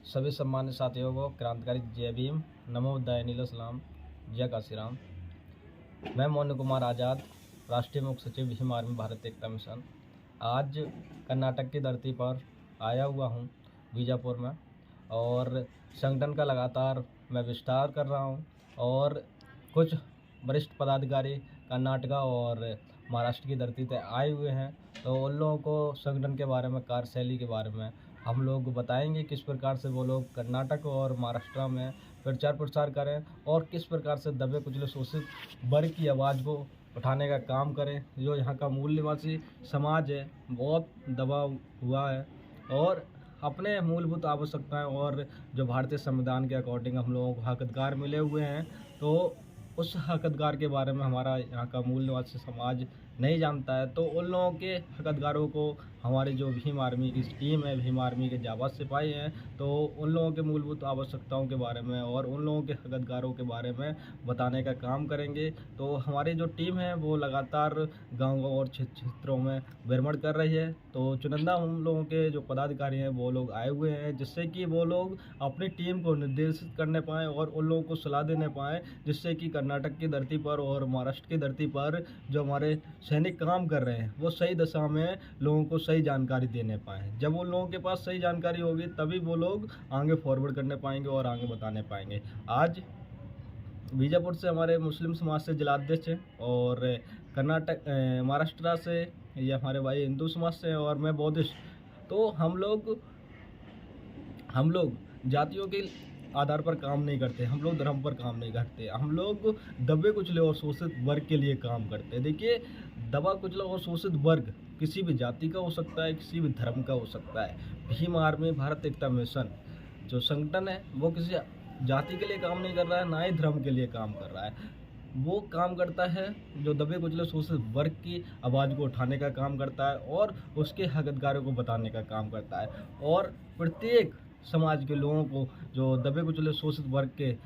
सभी सम्मानित साथियों को क्रांतिकारी जय भीम, नमो बुद्धाय, नीलो सलाम, जय काशीराम। मैं मोनू कुमार आज़ाद, राष्ट्रीय मुख्य सचिव भीम आर्मी भारत एकता मिशन, आज कर्नाटक की धरती पर आया हुआ हूं, बीजापुर में, और संगठन का लगातार मैं विस्तार कर रहा हूं और कुछ वरिष्ठ पदाधिकारी कर्नाटक और महाराष्ट्र की धरती पर आए हुए हैं। तो उन लोगों को संगठन के बारे में, कार्यशैली के बारे में हम लोग बताएंगे, किस प्रकार से वो लोग कर्नाटक और महाराष्ट्र में प्रचार प्रसार करें और किस प्रकार से दबे कुचले शोषित वर्ग की आवाज़ को उठाने का काम करें। जो यहाँ का मूल निवासी समाज है बहुत दबा हुआ है और अपने मूलभूत आवश्यकताएं और जो भारतीय संविधान के अकॉर्डिंग हम लोगों को हक अधिकार मिले हुए हैं, तो उस हक अधिकार के बारे में हमारा यहाँ का मूल निवासी समाज नहीं जानता है। तो उन लोगों के हक अधिकारों को हमारी जो भीम आर्मी की टीम है, भीम आर्मी के जाबाज सिपाही हैं, तो उन लोगों के मूलभूत आवश्यकताओं के बारे में और उन लोगों के हक अधिकारों के बारे में बताने का काम करेंगे। तो हमारी जो टीम है वो लगातार गाँव और क्षेत्रों में भ्रमण कर रही है। तो चुनिंदा हम लोगों के जो पदाधिकारी हैं वो लोग आए हुए हैं, जिससे कि वो लोग अपनी टीम को निर्देशित करने पाएँ और उन लोगों को सलाह देने पाएँ, जिससे कि कर्नाटक की धरती पर और महाराष्ट्र की धरती पर जो हमारे सैनिक काम कर रहे हैं वो सही दिशा में लोगों को सही जानकारी देने पाएँ। जब उन लोगों के पास सही जानकारी होगी तभी वो लोग आगे फॉरवर्ड करने पाएंगे और आगे बताने पाएंगे। आज बीजापुर से हमारे मुस्लिम समाज से जिलाध्यक्ष हैं और कर्नाटक महाराष्ट्र से ये हमारे भाई हिंदू समाज से हैं और मैं बौद्धिस्ट। तो हम लोग जातियों के आधार पर काम नहीं करते, हम लोग धर्म पर काम नहीं करते, हम लोग दबे कुचले और शोषित वर्ग के लिए काम करते हैं। देखिए, दबा कुचला और शोषित वर्ग किसी भी जाति का हो सकता है, किसी भी धर्म का हो सकता है। भीम आर्मी भारत एकता मिशन जो संगठन है वो किसी जाति के लिए काम नहीं कर रहा है, ना ही धर्म के लिए काम कर रहा है। वो काम करता है जो दबे कुचले शोषित वर्ग की आवाज़ को उठाने का काम करता है और उसके हक अधिकारों को बताने का काम करता है और प्रत्येक समाज के लोगों को, जो दबे कुचले शोषित वर्ग के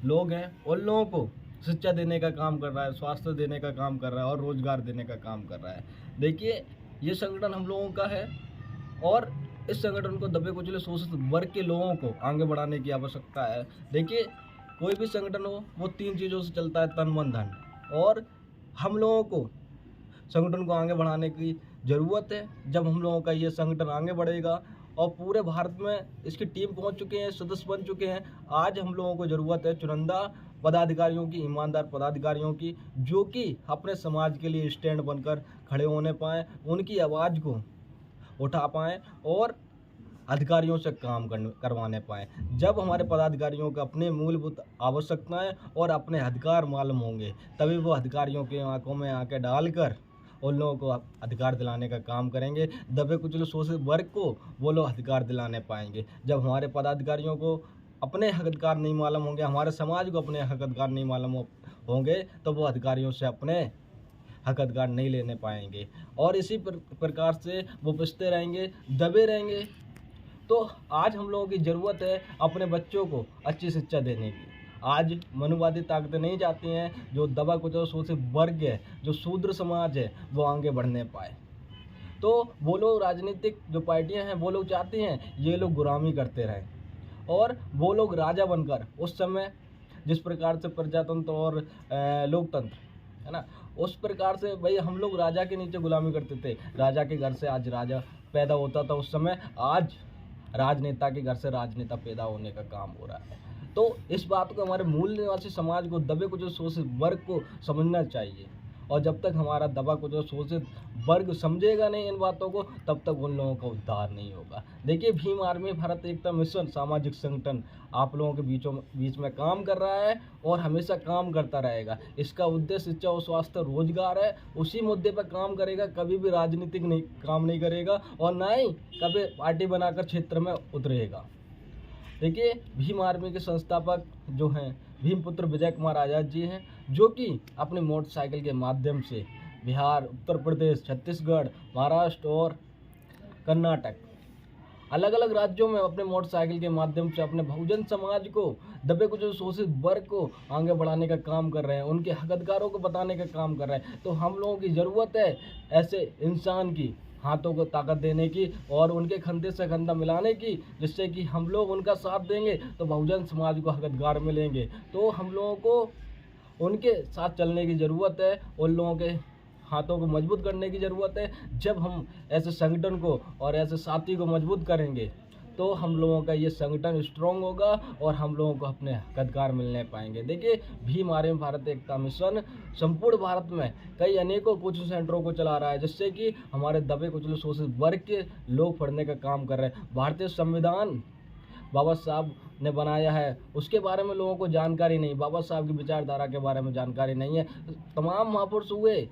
लोग हैं, उन लोगों को शिक्षा देने का काम कर रहा है, स्वास्थ्य देने का काम कर रहा है और रोजगार देने का काम कर रहा है। देखिए, ये संगठन हम लोगों का है और इस संगठन को दबे कुचले शोषित वर्ग के लोगों को आगे बढ़ाने की आवश्यकता है। देखिए, कोई भी संगठन हो वो 3 चीज़ों से चलता है, तन मन धन, और हम लोगों को संगठन को आगे बढ़ाने की ज़रूरत है। जब हम लोगों का ये संगठन आगे बढ़ेगा और पूरे भारत में इसकी टीम पहुंच चुके हैं, सदस्य बन चुके हैं, आज हम लोगों को ज़रूरत है चुनिंदा पदाधिकारियों की, ईमानदार पदाधिकारियों की, जो कि अपने समाज के लिए स्टैंड बनकर खड़े होने पाएँ, उनकी आवाज़ को उठा पाएँ और अधिकारियों से काम करवाने पाएँ। जब हमारे पदाधिकारियों को अपने मूलभूत आवश्यकताएं और अपने अधिकार मालूम होंगे, तभी वो अधिकारियों के आंखों में आंखें डालकर उन लोगों को अधिकार दिलाने का काम करेंगे। दबे कुचले शोषित वर्ग को वो लोग अधिकार दिलाने पाएंगे। जब हमारे पदाधिकारियों को अपने हक अधिकार नहीं मालूम होंगे, हमारे समाज को अपने हक अधिकार नहीं मालूम होंगे, तो वो अधिकारियों से अपने हक अधिकार नहीं लेने पाएंगे और इसी प्रकार से वो पिसते रहेंगे, दबे रहेंगे। तो आज हम लोगों की ज़रूरत है अपने बच्चों को अच्छी शिक्षा देने की। आज मनुवादी ताकतें नहीं चाहती हैं जो दबा कुचला शोषित वर्ग है, जो शूद्र समाज है, वो आगे बढ़ने पाए। तो वो लोग, राजनीतिक जो पार्टियां हैं, वो लोग चाहती हैं ये लोग गुलामी करते रहें और वो लोग राजा बनकर, उस समय जिस प्रकार से प्रजातंत्र और लोकतंत्र है ना, उस प्रकार से भाई हम लोग राजा के नीचे गुलामी करते थे। राजा के घर से आज राजा पैदा होता था उस समय, आज राजनेता के घर से राजनेता पैदा होने का काम हो रहा है। तो इस बात को हमारे मूल निवासी समाज को, दबे कुचले शोषित वर्ग को समझना चाहिए और जब तक हमारा दबा कुचला शोषित वर्ग समझेगा नहीं इन बातों को, तब तक उन लोगों का उद्धार नहीं होगा। देखिए, भीम आर्मी भारत एकता मिशन सामाजिक संगठन आप लोगों के बीच में काम कर रहा है और हमेशा काम करता रहेगा। इसका उद्देश्य शिक्षा और स्वास्थ्य रोजगार है, उसी मुद्दे पर काम करेगा, कभी भी राजनीतिक काम नहीं करेगा और ना ही कभी पार्टी बनाकर क्षेत्र में उतरेगा। देखिए, भीम आर्मी के संस्थापक जो हैं भीमपुत्र विजय कुमार आज़ाद जी हैं, जो कि अपनी मोटरसाइकिल के माध्यम से बिहार, उत्तर प्रदेश, छत्तीसगढ़, महाराष्ट्र और कर्नाटक अलग अलग राज्यों में अपने मोटरसाइकिल के माध्यम से अपने बहुजन समाज को, दबे कुचले शोषित वर्ग को आगे बढ़ाने का काम कर रहे हैं, उनके हक अधिकारों को बताने का काम कर रहे हैं। तो हम लोगों की ज़रूरत है ऐसे इंसान की, हाथों को ताकत देने की और उनके कंधे से कंधा मिलाने की, जिससे कि हम लोग उनका साथ देंगे तो बहुजन समाज को हकदार मिलेंगे। तो हम लोगों को उनके साथ चलने की ज़रूरत है, उन लोगों के हाथों को मजबूत करने की ज़रूरत है। जब हम ऐसे संगठन को और ऐसे साथी को मजबूत करेंगे तो हम लोगों का ये संगठन स्ट्रांग होगा और हम लोगों को अपने हकदार मिलने पाएंगे। देखिए, भीम आर्मी भारत एकता मिशन संपूर्ण भारत में कई अनेकों कोचिंग सेंटरों को चला रहा है, जिससे कि हमारे दबे कुचले शोषित वर्ग के लोग पढ़ने का काम कर रहे हैं। भारतीय संविधान बाबा साहब ने बनाया है, उसके बारे में लोगों को जानकारी नहीं, बाबा साहब की विचारधारा के बारे में जानकारी नहीं है। तमाम महापुरुष हुए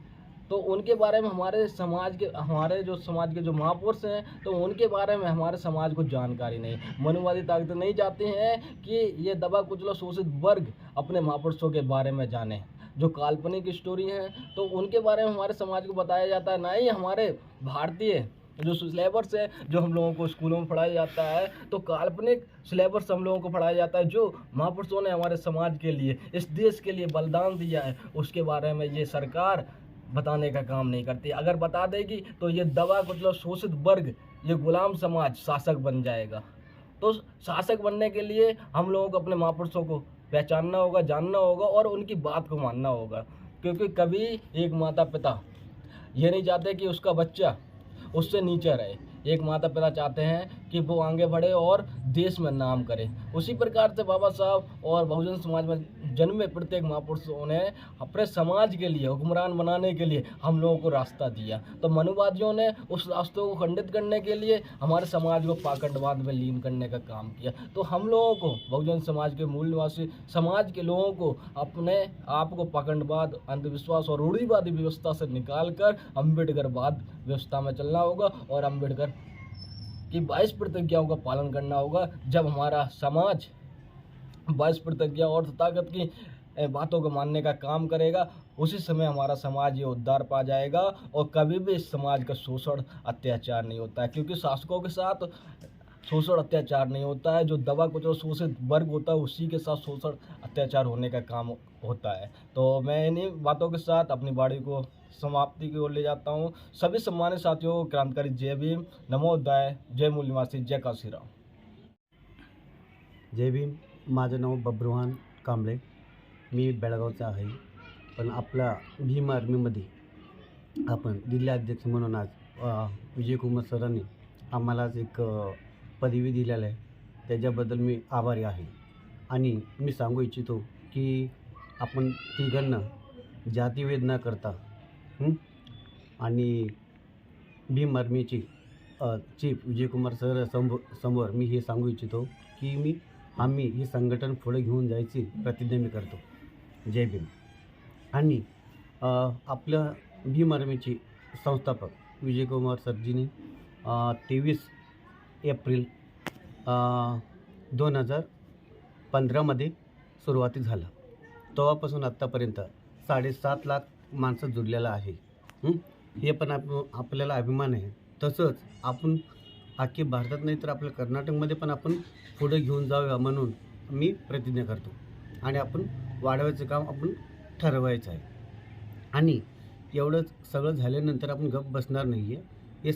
तो उनके बारे में हमारे जो समाज के जो महापुरुष हैं तो उनके बारे में हमारे समाज को जानकारी नहीं। मनुवादी ताकत नहीं चाहते हैं कि ये दबा कुचला शोषित वर्ग अपने महापुरुषों के बारे में जाने। जो काल्पनिक स्टोरी है तो उनके बारे में हमारे समाज को बताया जाता है, ना ही हमारे भारतीय जो सिलेबस है जो हम लोगों को स्कूलों में पढ़ाया जाता है, तो काल्पनिक सिलेबस हम लोगों को पढ़ाया जाता है। जो महापुरुषों ने हमारे समाज के लिए, इस देश के लिए बलिदान दिया है, उसके बारे में ये सरकार बताने का काम नहीं करती। अगर बता देगी तो ये दबा कुचला शोषित वर्ग, ये गुलाम समाज शासक बन जाएगा। तो शासक बनने के लिए हम लोगों को अपने महापुरुषों को पहचानना होगा, जानना होगा और उनकी बात को मानना होगा। क्योंकि कभी एक माता पिता ये नहीं चाहते कि उसका बच्चा उससे नीचे रहे। एक माता पिता चाहते हैं कि वो आगे बढ़े और देश में नाम करे। उसी प्रकार से बाबा साहब और बहुजन समाज में जन्मे प्रत्येक महापुरुषों ने अपने समाज के लिए, हुक्मरान बनाने के लिए हम लोगों को रास्ता दिया। तो मनुवादियों ने उस रास्तों को खंडित करने के लिए हमारे समाज को पाखंडवाद में लीन करने का काम किया। तो हम लोगों को, बहुजन समाज के मूल निवासी समाज के लोगों को, अपने आप को पाखंडवाद, अंधविश्वास और रूढ़िवादी व्यवस्था से निकाल कर अम्बेडकरवाद व्यवस्था में चलना होगा और अम्बेडकर की 22 प्रतिज्ञाओं का पालन करना होगा। जब हमारा समाज 22 प्रतिज्ञा और ताकत की बातों को मानने का काम करेगा, उसी समय हमारा समाज ये उद्धार पा जाएगा और कभी भी इस समाज का शोषण अत्याचार नहीं होता है। क्योंकि शासकों के साथ शोषण अत्याचार नहीं होता है, जो दबा कुचला शोषित वर्ग होता है उसी के साथ शोषण अत्याचार होने का काम होता है। तो मैं इन्हीं बातों के साथ अपनी वाणी को समाप्ति की ओर ले जाता हूँ। सभी सम्मानित साथियों को क्रांतिकारी जय भीम, नमोदय, जय मूल निवासी, जय काशीराम। जय भीम. माझं नाव बब्रुवान कांबळे. मी बेळगावचा आहे, पण आपला भीम आर्मीमध्ये आपण जिल्हाध्यक्ष म्हणून आज विजयकुमार सरांनी आम्हाला एक पदवी दिलेलं आहे, त्याच्याबद्दल मी आभारी आहे. आणि मी सांगू इच्छितो की आपण तिघांना जातीभेद न करता आणि भीम आर्मीची चीफ विजयकुमार सर समोर मी हे सांगू इच्छितो की आम्ही हे संघटन पुढे घेऊन जायची प्रतिज्ञा मी करतो. जय भीम. आणि आपल्या भीम आर्मीचे संस्थापक विजयकुमार सरजींनी 23 एप्रिल 2015मध्ये सुरुवाती झालं. तेव्हापासून आत्तापर्यंत 7.5 लाख माणसं जुडलेलं आहे. हे पण आपल्याला अभिमान आहे. तसंच आपण अख्खे भारतात नाही तर आपल्या कर्नाटकमध्ये पण आपण पुढे घेऊन जाऊया म्हणून मी प्रतिज्ञा करतो. आणि आपण वाढवायचं काम आपण ठरवायचं आहे. आणि एवढं सगळं झाल्यानंतर आपण गप्प बसणार नाही आहे.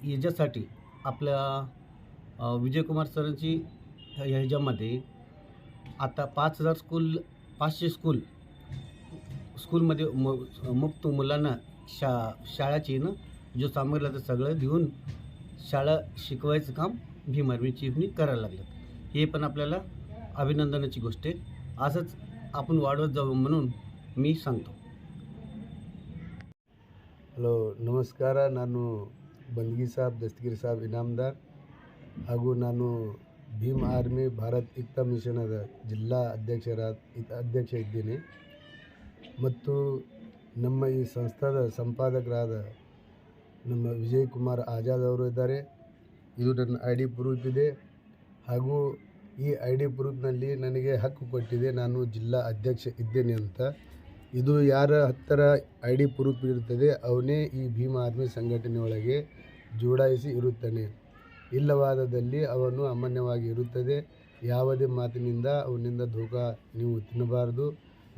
याच्यासाठी आपल्या विजयकुमार सरांची ह्याच्यामध्ये आता 500 स्कूलमध्ये मुक्त मुलांना शाळाची जो सामग्री लागतं सगळं देऊन शाळा शिकवायचं काम भीम आर्मी चीफनी करायला लागलं. हे पण आपल्याला अभिनंदनाची गोष्ट आहे. असंच आपण वाढवत जाऊ म्हणून मी सांगतो. ಹಲೋ ನಮಸ್ಕಾರ. ನಾನು ಬಂದ್ಗಿ ಸಾಬ್ ದಸ್ತಗಿರಿ ಸಾಬ್ ಇನಾಮದಾರ್ ಹಾಗೂ ನಾನು ಭೀಮ್ ಆರ್ಮಿ ಭಾರತ್ ಏಕ್ತಾ ಮಿಷನದ ಜಿಲ್ಲಾ ಅಧ್ಯಕ್ಷ ಇದ್ದೀನಿ. ಮತ್ತು ನಮ್ಮ ಈ ಸಂಸ್ಥಾದ ಸಂಪಾದಕರಾದ ನಮ್ಮ ವಿಜಯ್ ಕುಮಾರ್ ಆಜಾದ್ ಅವರು ಇದ್ದಾರೆ. ಇದು ನನ್ನ ಐ ಡಿ ಪ್ರೂಫ್ ಇದೆ ಹಾಗೂ ಈ ಐ ಡಿ ಪ್ರೂಫ್ನಲ್ಲಿ ನನಗೆ ಹಕ್ಕು ಕೊಟ್ಟಿದೆ ನಾನು ಜಿಲ್ಲಾ ಅಧ್ಯಕ್ಷ ಇದ್ದೇನೆ ಅಂತ. ಇದು ಯಾರ ಹತ್ತಿರ ಐ ಡಿ ಪ್ರೂಫ್ ಇರುತ್ತದೆ ಅವನೇ ಈ ಭೀಮ್ ಆರ್ಮಿ ಸಂಘಟನೆಯೊಳಗೆ ಜೋಡಾಯಿಸಿ ಇರುತ್ತಾನೆ. ಇಲ್ಲವಾದಲ್ಲಿ ಅವನು ಅಮಾನ್ಯವಾಗಿ ಇರುತ್ತದೆ. ಯಾವುದೇ ಮಾತಿನಿಂದ ಅವನಿಂದ ಧೋಕಾ ನೀವು ತಿನ್ನಬಾರದು.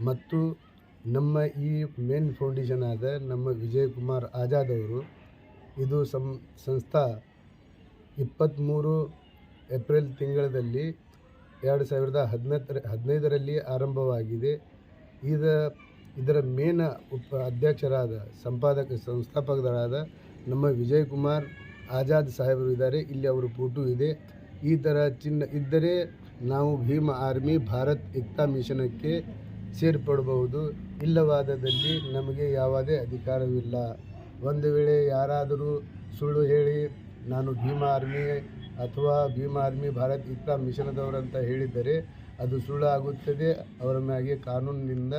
ಮತ್ತು ನಮ್ಮ ಈ ಮೇನ್ ಫೌಂಡೇಶನ್ ಆದ ನಮ್ಮ ವಿಜಯ್ ಕುಮಾರ್ ಆಜಾದ್ ಅವರು ಇದು ಸಂಸ್ಥಾ 23 ಏಪ್ರಿಲ್ ತಿಂಗಳಲ್ಲಿ 2015ರಲ್ಲಿ ಆರಂಭವಾಗಿದೆ. ಇದರ ಮೇನ್ ಅಧ್ಯಕ್ಷರಾದ ಸಂಸ್ಥಾಪಕರಾದ ನಮ್ಮ ವಿಜಯ್ ಕುಮಾರ್ ಆಜಾದ್ ಸಾಹೇಬರು ಇದ್ದಾರೆ. ಇಲ್ಲಿ ಅವರ ಫೋಟೋ ಇದೆ. ಈ ಥರ ಚಿಹ್ನೆ ಇದ್ದರೆ ನಾವು ಭೀಮ್ ಆರ್ಮಿ ಭಾರತ್ ಏಕ್ತಾ ಮಿಷನಕ್ಕೆ ಸೇರ್ಪಡಬಹುದು. ಇಲ್ಲವಾದಲ್ಲಿ ನಮಗೆ ಯಾವುದೇ ಅಧಿಕಾರವಿಲ್ಲ. ಒಂದು ವೇಳೆ ಯಾರಾದರೂ ಸುಳ್ಳು ಹೇಳಿ ನಾನು ಭೀಮ್ ಆರ್ಮಿ ಅಥವಾ ಭೀಮ್ ಆರ್ಮಿ ಭಾರತ್ ಏಕ್ತಾ ಮಿಷನದವರಂತ ಹೇಳಿದರೆ ಅದು ಸುಳ್ಳು ಆಗುತ್ತದೆ. ಅವರ ಮ್ಯಾಗೆ ಕಾನೂನಿನಿಂದ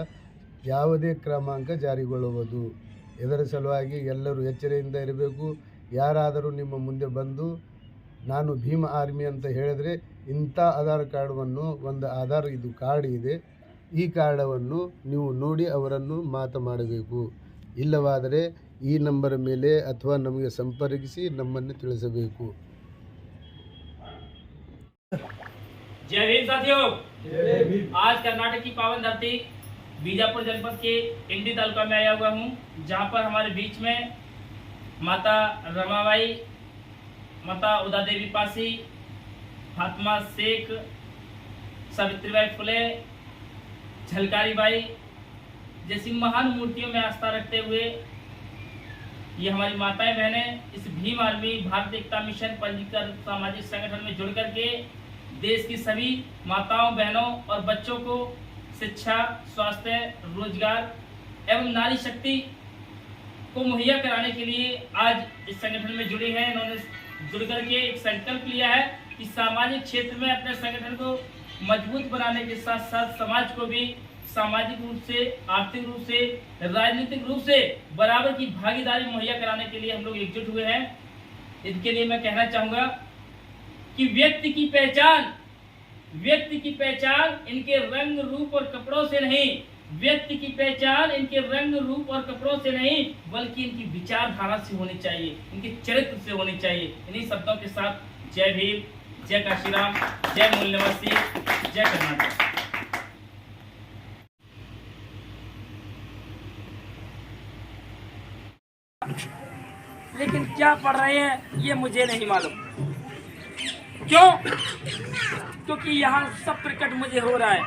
ಯಾವುದೇ ಕ್ರಮಾಂಕ ಜಾರಿಗೊಳ್ಳುವುದು. ಇದರ ಸಲುವಾಗಿ ಎಲ್ಲರೂ ಎಚ್ಚರಿಕೆಯಿಂದ ಇರಬೇಕು. ಯಾರಾದರೂ ನಿಮ್ಮ ಮುಂದೆ ಬಂದು ನಾನು ಭೀಮ್ ಆರ್ಮಿ ಅಂತ ಹೇಳಿದರೆ ಇಂಥ ಆಧಾರ್ ಕಾರ್ಡನ್ನು ಒಂದು ಇದು ಕಾರ್ಡ್ ಇದೆ, ಈ ಕಾರ್ಡವನ್ನು ನೀವು ನೋಡಿ ಅವರನ್ನು ಮಾತನಾಡಬೇಕು. ಇಲ್ಲವಾದರೆ ಈ ನಂಬರ್ ಮೇಲೆ ಅಥವಾ ನಮಗೆ ಸಂಪರ್ಕಿಸಿ ನಮ್ಮನ್ನು ತಿಳಿಸಬೇಕು. जय भीम साथियों। आज कर्नाटक की पावन धरती बीजापुर जनपद के इंडी तालुका में आया हुआ हूँ, जहाँ पर हमारे बीच में माता रमाबाई, माता उदा देवी पासी, फातिमा शेख, सावित्रीबाई फुले, झलकारी बाई जैसी महान मूर्तियों में आस्था रखते हुए ये हमारी माताएं बहनें इस भीम आर्मी भारत एकता मिशन पंजीकृत सामाजिक संगठन में जुड़ करके देश की सभी माताओं, बहनों और बच्चों को शिक्षा, स्वास्थ्य, रोजगार एवं नारी शक्ति को मुहैया कराने के लिए आज इस संगठन में जुड़े हैं। इन्होंने जुड़ करके एक संकल्प लिया है कि सामाजिक क्षेत्र में अपने संगठन को मजबूत बनाने के साथ साथ समाज को भी सामाजिक रूप से, आर्थिक रूप से, राजनीतिक रूप से बराबर की भागीदारी मुहैया कराने के लिए हम लोग एकजुट हुए हैं। इसके लिए मैं कहना चाहूँगा कि व्यक्ति की पहचान इनके रंग रूप और कपड़ों से नहीं, व्यक्ति की पहचान इनके रंग रूप और कपड़ों से नहीं बल्कि इनकी विचारधारा से होनी चाहिए, इनके चरित्र से होनी चाहिए। इन्हीं शब्दों के साथ जय भीम, जय काशीराम, जय मूल निवासी, जय कर्नाटक। लेकिन क्या पढ़ रहे हैं ये मुझे नहीं मालूम। क्यों? क्योंकि यहाँ सब प्रकट मुझे हो रहा है।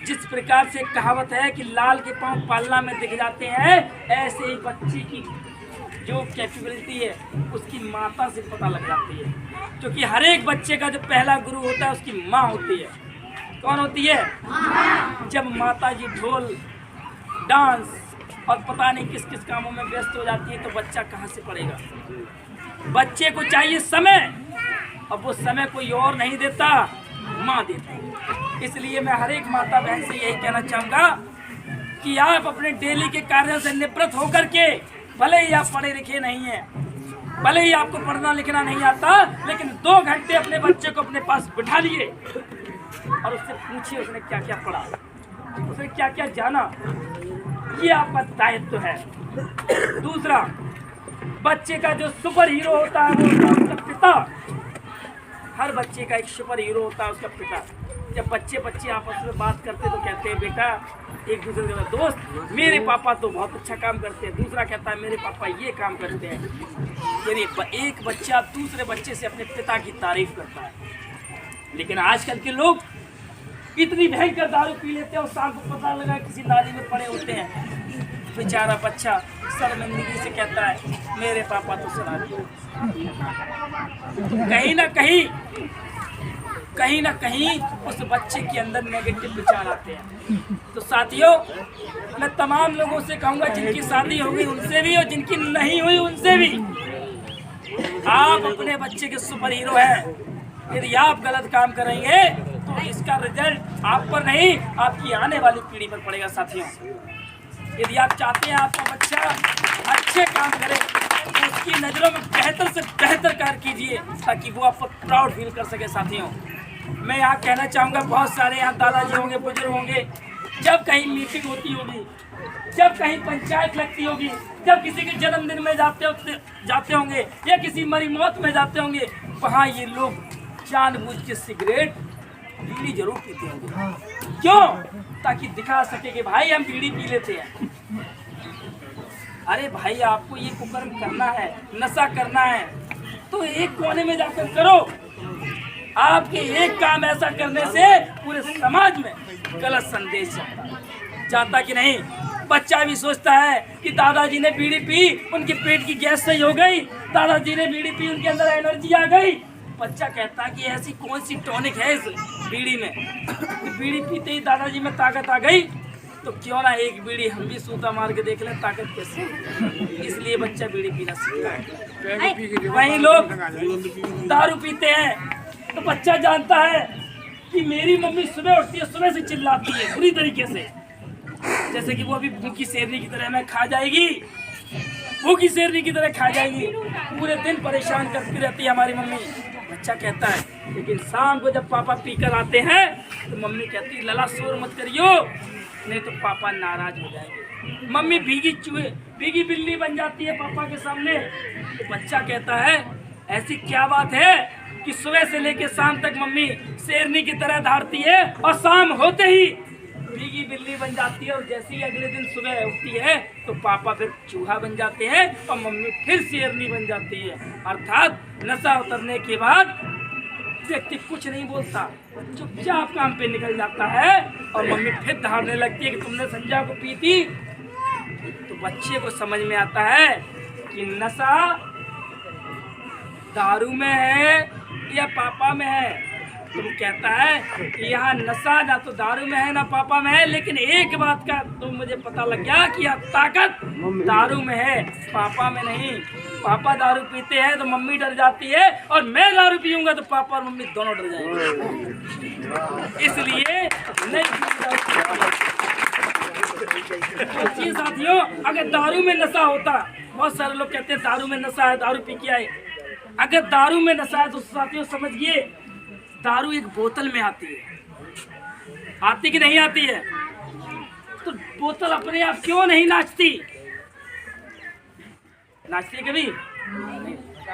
जिस प्रकार से कहावत है कि लाल के पांव पालना में दिख जाते हैं, ऐसे ही बच्ची की जो कैपेबिलिटी है उसकी माता से पता लग जाती है। क्योंकि हर एक बच्चे का जो पहला गुरु होता है उसकी माँ होती है। कौन होती है? जब माता जी ढोल, डांस और पता नहीं किस किस कामों में व्यस्त हो जाती है तो बच्चा कहाँ से पढ़ेगा। बच्चे को चाहिए समय, और वो समय कोई और नहीं देता, माँ देती है। इसलिए मैं हर एक माता बहन से यही कहना चाहूँगा कि आप अपने डेली के कार्यों से निवृत्त होकर के, भले ही आप पढ़े लिखे नहीं हैं, भले ही आपको पढ़ना लिखना नहीं आता, लेकिन 2 घंटे अपने बच्चे को अपने पास बिठा लिए और उससे पूछिए उसने क्या क्या पढ़ा, उसने क्या क्या जाना। ये आपका दायित्व है। दूसरा, बच्चे का जो सुपर हीरो होता है वो होता है उसका पिता। हर बच्चे का एक सुपर हीरो होता है उसका पिता। जब बच्चे आपस में बात करते तो कहते हैं बेटा, एक दूसरे का दोस्त, मेरे पापा तो बहुत अच्छा काम करते हैं, दूसरा कहता है मेरे पापा ये काम करते हैं। यानी एक बच्चा दूसरे बच्चे से अपने पिता की तारीफ करता है। लेकिन आजकल के लोग इतनी भयंकर दारू पी लेते हैं और शाम को पता लगा किसी नाली में पड़े होते हैं। बेचारा बच्चा शर्मिंदगी से कहता है मेरे पापा तो शराबी। कहीं ना कहीं उस बच्चे के अंदर नेगेटिव विचार आते हैं। तो साथियों, मैं तमाम लोगों से कहूँगा जिनकी शादी हो गई उनसे भी और जिनकी नहीं हुई उनसे भी, आप अपने बच्चे के सुपर हीरो हैं। यदि आप गलत काम करेंगे तो इसका रिजल्ट आप पर नहीं आपकी आने वाली पीढ़ी पर पड़ेगा। साथियों, यदि आप चाहते हैं आपका बच्चा अच्छे काम करे तो उसकी नज़रों में बेहतर से बेहतर कार्य कीजिए ताकि वो आप पर प्राउड फील कर सके। साथियों, मैं यहाँ कहना चाहूँगा, बहुत सारे यहाँ दादाजी होंगे, बुजुर्ग होंगे, जब कहीं मीटिंग होती होगी, जब कहीं पंचायत लगती होगी, जब किसी के जन्मदिन में जाते होंगे या किसी मरी मौत में जाते होंगे, वहाँ ये लोग जानबूझ के सिगरेट, बीड़ी जरूर पीते होंगे। क्यों? ताकि दिखा सके कि भाई हम बीड़ी पी लेते हैं। अरे भाई आपको ये कुकर्म करना है, नशा करना है तो एक कोने में जाकर करो। आपके एक काम ऐसा करने से पूरे समाज में गलत संदेश जाता कि नहीं। बच्चा भी सोचता है कि दादाजी ने बीड़ी पी, उनके पेट की गैस सही हो गई, दादाजी ने बीड़ी पी, उनके अंदर एनर्जी आ गई। बच्चा कहता कि ऐसी कौन सी टॉनिक है इस बीड़ी में, बीड़ी पीते ही दादाजी में ताकत आ गई, तो क्यों ना एक बीड़ी हम भी सूता मार के देख लें ताकत कैसे। इसलिए बच्चा बीड़ी पीना सीखता है। वहीं लोग दारू पीते हैं तो बच्चा जानता है कि मेरी मम्मी सुबह उठती है, सुबह से चिल्लाती है बुरी तरीके से, जैसे कि वो अभी भूखी शेरनी की तरह हमें खा जाएगी, भूखी शेरनी की तरह खा जाएगी, पूरे दिन परेशान करती रहती है हमारी मम्मी। बच्चा कहता है, लेकिन शाम को जब पापा पीकर आते हैं तो मम्मी कहती है लला शोर मत करियो नहीं तो पापा नाराज हो जाएंगे। मम्मी भीगी बिल्ली बन जाती है पापा के सामने। तो बच्चा कहता है ऐसी क्या बात है कि सुबह से लेकर शाम तक मम्मी शेरनी की तरह धारती है और शाम होते ही भीगी बिल्ली बन जाती है, और जैसे ही अगले दिन सुबह उठती है तो पापा फिर चूहा बन जाते हैं और मम्मी फिर शेरनी बन जाती है। अर्थात नशा उतरने के बाद व्यक्ति कुछ नहीं बोलता, चुपचाप काम पे निकल जाता है और मम्मी फिर धारने लगती है कि तुमने संजय को पी थी। तो बच्चे को समझ में आता है कि नशा दारू में है या पापा में है। तो वो कहता है कि यहाँ नशा ना तो दारू में है ना पापा में है, लेकिन एक बात का तो मुझे पता लग गया कि यहाँ ताकत दारू में है, पापा में नहीं। पापा दारू पीते हैं तो मम्मी डर जाती है, और मैं दारू पीऊंगा तो पापा और मम्मी दोनों डर जाएंगे। इसलिए नहीं सोचिए साथियों, अगर दारू में नशा होता, बहुत सारे लोग कहते हैं दारू में नशा है, दारू पी के आए। अगर दारू में नशा है तो साथियों समझिए दारू एक बोतल में आती है, आती कि नहीं आती है? तो बोतल अपने आप क्यों नहीं नाचती? नाचती है कभी?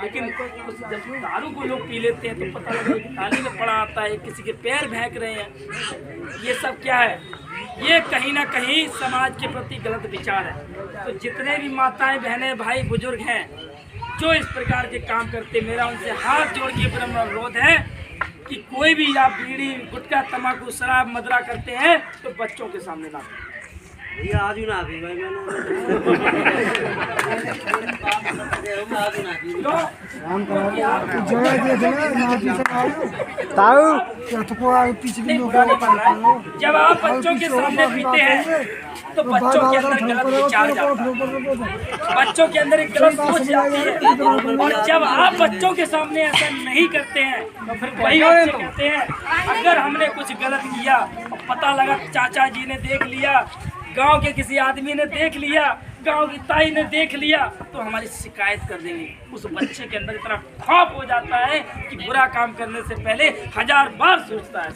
लेकिन जब दारू को लोग पी लेते हैं तो पता लगता है कि थाली में पड़ा आता है, किसी के पैर फेंक रहे हैं। ये सब क्या है? ये कहीं ना कहीं समाज के प्रति गलत विचार है। तो जितने भी माताएं, बहनें, भाई, बुजुर्ग हैं जो इस प्रकार के काम करते, मेरा उनसे हाथ जोड़ के विनम्र अनुरोध है कि कोई भी आप बीड़ी, गुटखा, तम्बाकू, शराब, मदरा करते हैं तो बच्चों के सामने ना ये आज ही ना भाई जब आप बच्चों के सामने पीते हैं तो बच्चों के अंदर गलत विचार जाता है, बच्चों के अंदर एक गलत सोच जाती है। और जब आप बच्चों के सामने ऐसा नहीं करते हैं तो फिर वही बच्चे कहते हैं अगर हमने कुछ गलत किया और पता लगा चाचा जी ने देख लिया, गांव के किसी आदमी ने देख लिया, गांव की ताई ने देख लिया तो हमारी शिकायत कर देंगे। उस बच्चे के अंदर इतना खौफ हो जाता है कि बुरा काम करने से पहले 1000 बार सोचता है।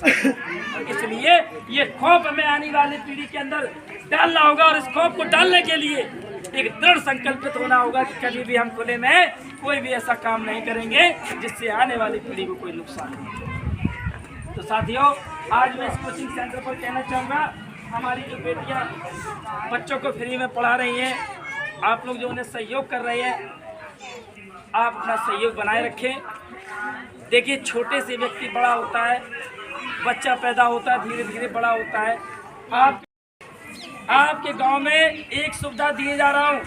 इसलिए ये खौफ हमें आने वाली पीढ़ी के अंदर डालना होगा, और इस खौफ को डालने के लिए एक दृढ़ संकल्पित होना होगा कि कभी भी हम खुले में कोई भी ऐसा काम नहीं करेंगे जिससे आने वाली पीढ़ी को कोई नुकसान हो। तो साथियों, आज मैं इस कोचिंग सेंटर पर कहना चाहूँगा, हमारी जो बेटियां बच्चों को फ्री में पढ़ा रही हैं, आप लोग जो उन्हें सहयोग कर रहे हैं, आप अपना सहयोग बनाए रखें। देखिए, छोटे से व्यक्ति बड़ा होता है, बच्चा पैदा होता है, धीरे धीरे बड़ा होता है। आपके गांव में एक सुविधा दिए जा रहा हूँ,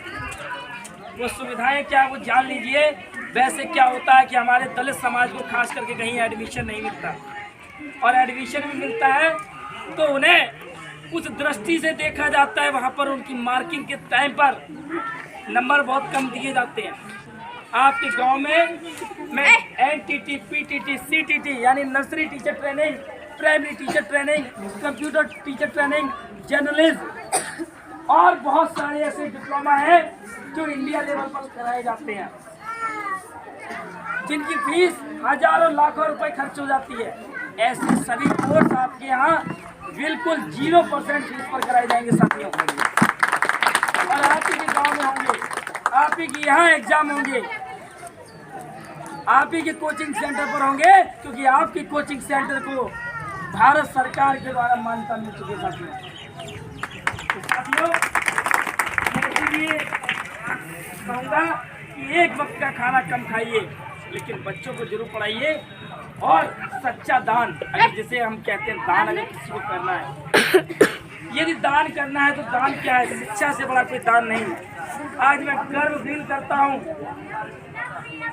वो सुविधाएं क्या वो जान लीजिए। वैसे क्या होता है कि हमारे दलित समाज को खास करके कहीं एडमिशन नहीं मिलता, और एडमिशन भी मिलता है तो उन्हें उस दृष्टि से देखा जाता है, वहाँ पर उनकी मार्किंग के टाइम पर नंबर बहुत कम दिए जाते हैं। आपके गांव में मैं एनटीटी, पीटीटी, सीटीटी यानी nursery teacher training, primary teacher training, computer teacher training, journalism और बहुत सारे ऐसे डिप्लोमा हैं जो इंडिया लेवल पर कराए जाते हैं, जिनकी फीस हजारों लाखों रुपए खर्च हो जाती है। ऐसे सभी कोर्स आपके यहाँ बिल्कुल 0% फीस पर कराए जाएंगे साथियों, और आप ही के गाँव में होंगे, आप ही के यहाँ एग्जाम होंगे, आप ही के कोचिंग सेंटर पर होंगे, क्योंकि आपकी कोचिंग सेंटर को भारत सरकार के द्वारा मान्यता मिल चुकी है साथियों। तो साथियों, इसलिए कहूँगा कि एक वक्त का खाना कम खाइए, लेकिन बच्चों को जरूर पढ़ाइए। और सच्चा दान, अगर जिसे हम कहते हैं दान, अगर किसी को करना है, यदि दान करना है तो दान क्या है? शिक्षा से बड़ा कोई दान नहीं है। आज मैं गर्व फील करता हूँ।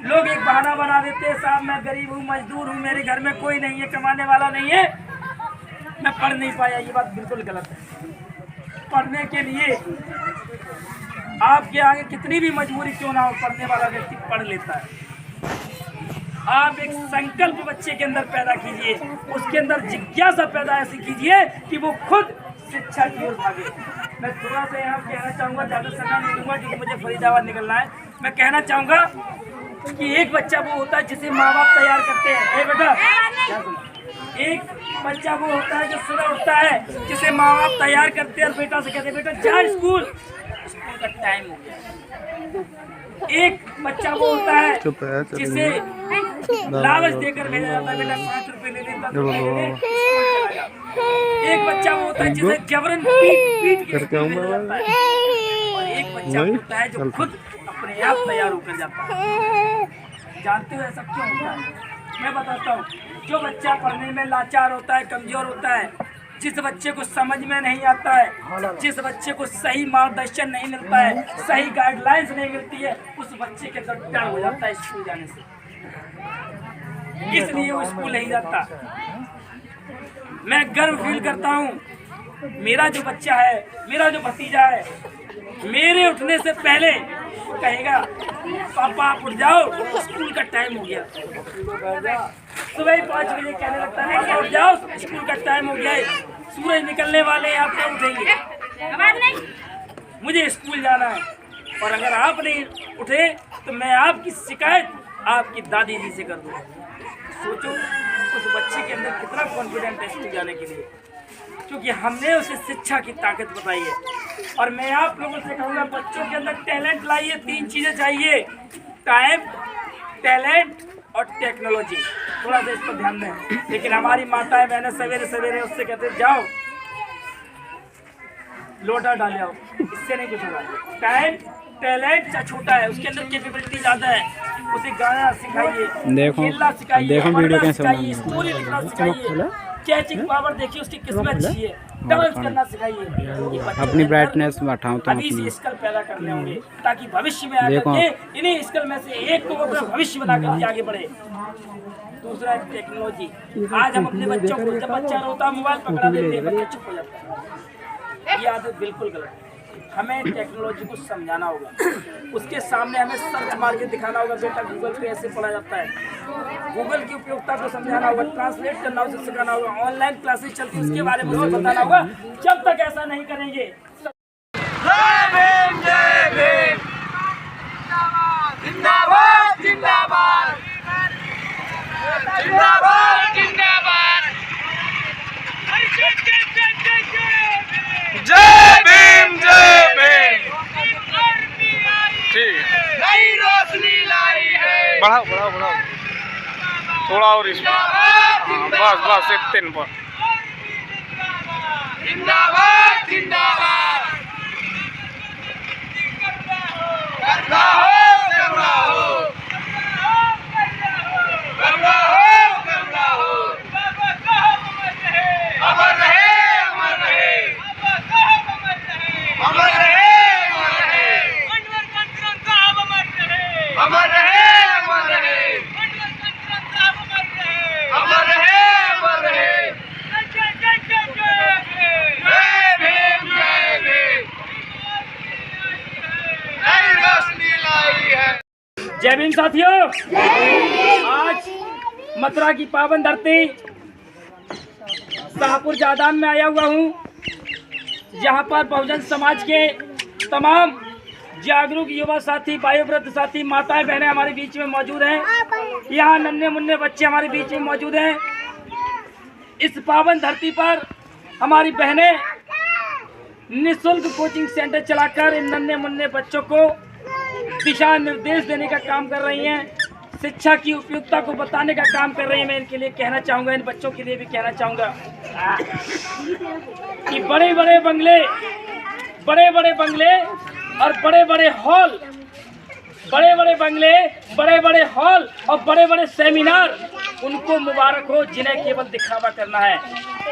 लोग एक बहाना बना देते हैं, साहब मैं गरीब हूँ, मजदूर हूँ, मेरे घर में कोई नहीं है, कमाने वाला नहीं है, मैं पढ़ नहीं पाया। ये बात बिल्कुल गलत है। पढ़ने के लिए आपके आगे कितनी भी मजबूरी क्यों ना हो, पढ़ने वाला व्यक्ति पढ़ लेता है। आप एक संकल्प बच्चे के अंदर पैदा कीजिए, उसके अंदर जिज्ञासा पैदा ऐसी कीजिए कि वो खुद शिक्षा की ओर भागे। मैं थोड़ा सा यहाँ कहना चाहूँगा, ज़्यादा समय नहीं दूंगा क्योंकि मुझे फरीदाबाद निकलना है। मैं कहना चाहूँगा कि एक बच्चा वो होता है जिसे माँ बाप तैयार करते हैं। ए बेटा, एक बच्चा वो होता है जो सुबह उठता है, जिसे माँ बाप तैयार करते हैं और बेटा से कहते हैं बेटा जा स्कूल का टाइम हो गया। एक बच्चा वो होता है जिसे लालच देकर भेजा जाता है, बेटा 5 रुपए ले लेता है। एक बच्चा वो होता है जिसे जबरन पीट के भेजा जाता है, और एक बच्चा होता है जो खुद अपने आप तैयार होकर जाता है। जानते हो ऐसा क्यों होता है? मैं बताता हूँ। जो बच्चा पढ़ने में लाचार होता है, कमजोर होता है, जिस बच्चे को समझ में नहीं आता है, जिस बच्चे को सही मार्गदर्शन नहीं मिलता है, सही गाइडलाइंस नहीं मिलती है, उस बच्चे के अंदर डर हो जाता है स्कूल जाने से, इसलिए वो स्कूल नहीं जाता। मैं गर्व फील करता हूँ, मेरा जो बच्चा है, मेरा जो भतीजा है, मेरे उठने से पहले कहेगा पापा आप उठ जाओ, स्कूल का टाइम हो गया। सुबह 5 बजे कहने लगता है पापा उठ जाओ, स्कूल का टाइम हो गया है, सूरज निकलने वाले हैं, आप क्या उठेंगे? मुझे स्कूल जाना है। और अगर आप नहीं उठे तो मैं आपकी शिकायत आपकी दादी जी से कर दूँगा। सोचो उस बच्चे के अंदर कितना कॉन्फिडेंट है स्कूल जाने के लिए, क्योंकि हमने उसे शिक्षा की ताकत बताई है। और मैं आप लोगों से कहूँगा बच्चों के अंदर टैलेंट लाइए। 3 चीज़ें चाहिए, टाइम, टैलेंट और टेक्नोलॉजी। थोड़ा सा इस पर ध्यान दें। लेकिन हमारी माताएं बहनें सवेरे सवेरे उससे कहते जाओ लोटा डाले आओ, इससे नहीं कुछ होगा। टाइम, टैलेंट छोटा है, उसके अंदर कैपेबिलिटी ज़्यादा है, उसे गाना सिखाइए, खेलना सिखाइए, पढ़ना सिखाइए, स्टोरी लिखना सिखाइए, कैचिंग पावर देखिए उसकी किस्मत अच्छी है, डांस करना सिखाइए। अपनी ब्राइटनेस बढ़ाऊं तो अभी से स्किल पैदा करने होंगे ताकि भविष्य में आकर के इन्हीं स्किल में से एक को अपना भविष्य बनाकर के आगे बढ़े। दूसरा है टेक्नोलॉजी। आज हम अपने बच्चों को, जब बच्चा रोता मोबाइल पकड़ा देते हैं, बच्चा चुप हो जाता है। ये आदत बिल्कुल गलत है। हमें टेक्नोलॉजी को समझाना होगा, उसके सामने हमें सर्च मार के दिखाना होगा बेटा गूगल पे ऐसे पढ़ा जाता है। गूगल की उपयोगिता को समझाना होगा, ट्रांसलेट करना उसे सिखाना होगा, ऑनलाइन क्लासेस चलती है उसके बारे में उसे बताना होगा। जब तक ऐसा नहीं करेंगे जिंदाबाद जिंदाबाद जिंदाबाद जिंदाबाद जय भीम जय भीम। ठीक है, नई रोशनी लाई है। बढ़ाओ बढ़ाओ बढ़ाओ थोड़ा और इसमें, बस बस एक 3 पर। जिंदाबाद जिंदाबाद करना हो करना हो करना हो करना हो। अमर रहे अमर रहे अमर रहे अमर रहे अमर रहे अमर रहे अमर रहे अमर रहे। जय भीम जय भीम, नई रोशनी लाई है। जय भीम साथियों, आज मथुरा की पावन धरती शाहपुर जादान में आया हुआ हूँ, जहाँ पर बहुजन समाज के तमाम जागरूक युवा साथी, वायुव्रत साथी, माताएं बहनें हमारे बीच में मौजूद हैं। यहाँ नन्हे मुन्ने बच्चे हमारे बीच में मौजूद हैं। इस पावन धरती पर हमारी बहनें निःशुल्क कोचिंग सेंटर चलाकर इन नन्हे मुन्ने बच्चों को दिशा निर्देश देने का काम कर रही हैं, शिक्षा की उपयोगिता को बताने का काम कर रही हैं। मैं इनके लिए कहना चाहूँगा, इन बच्चों के लिए भी कहना चाहूँगा कि बड़े बड़े बंगले और बड़े बड़े हॉल, बड़े बड़े बंगले, बड़े बड़े हॉल और बड़े बड़े सेमिनार, उनको मुबारक हो जिन्हें केवल दिखावा करना है।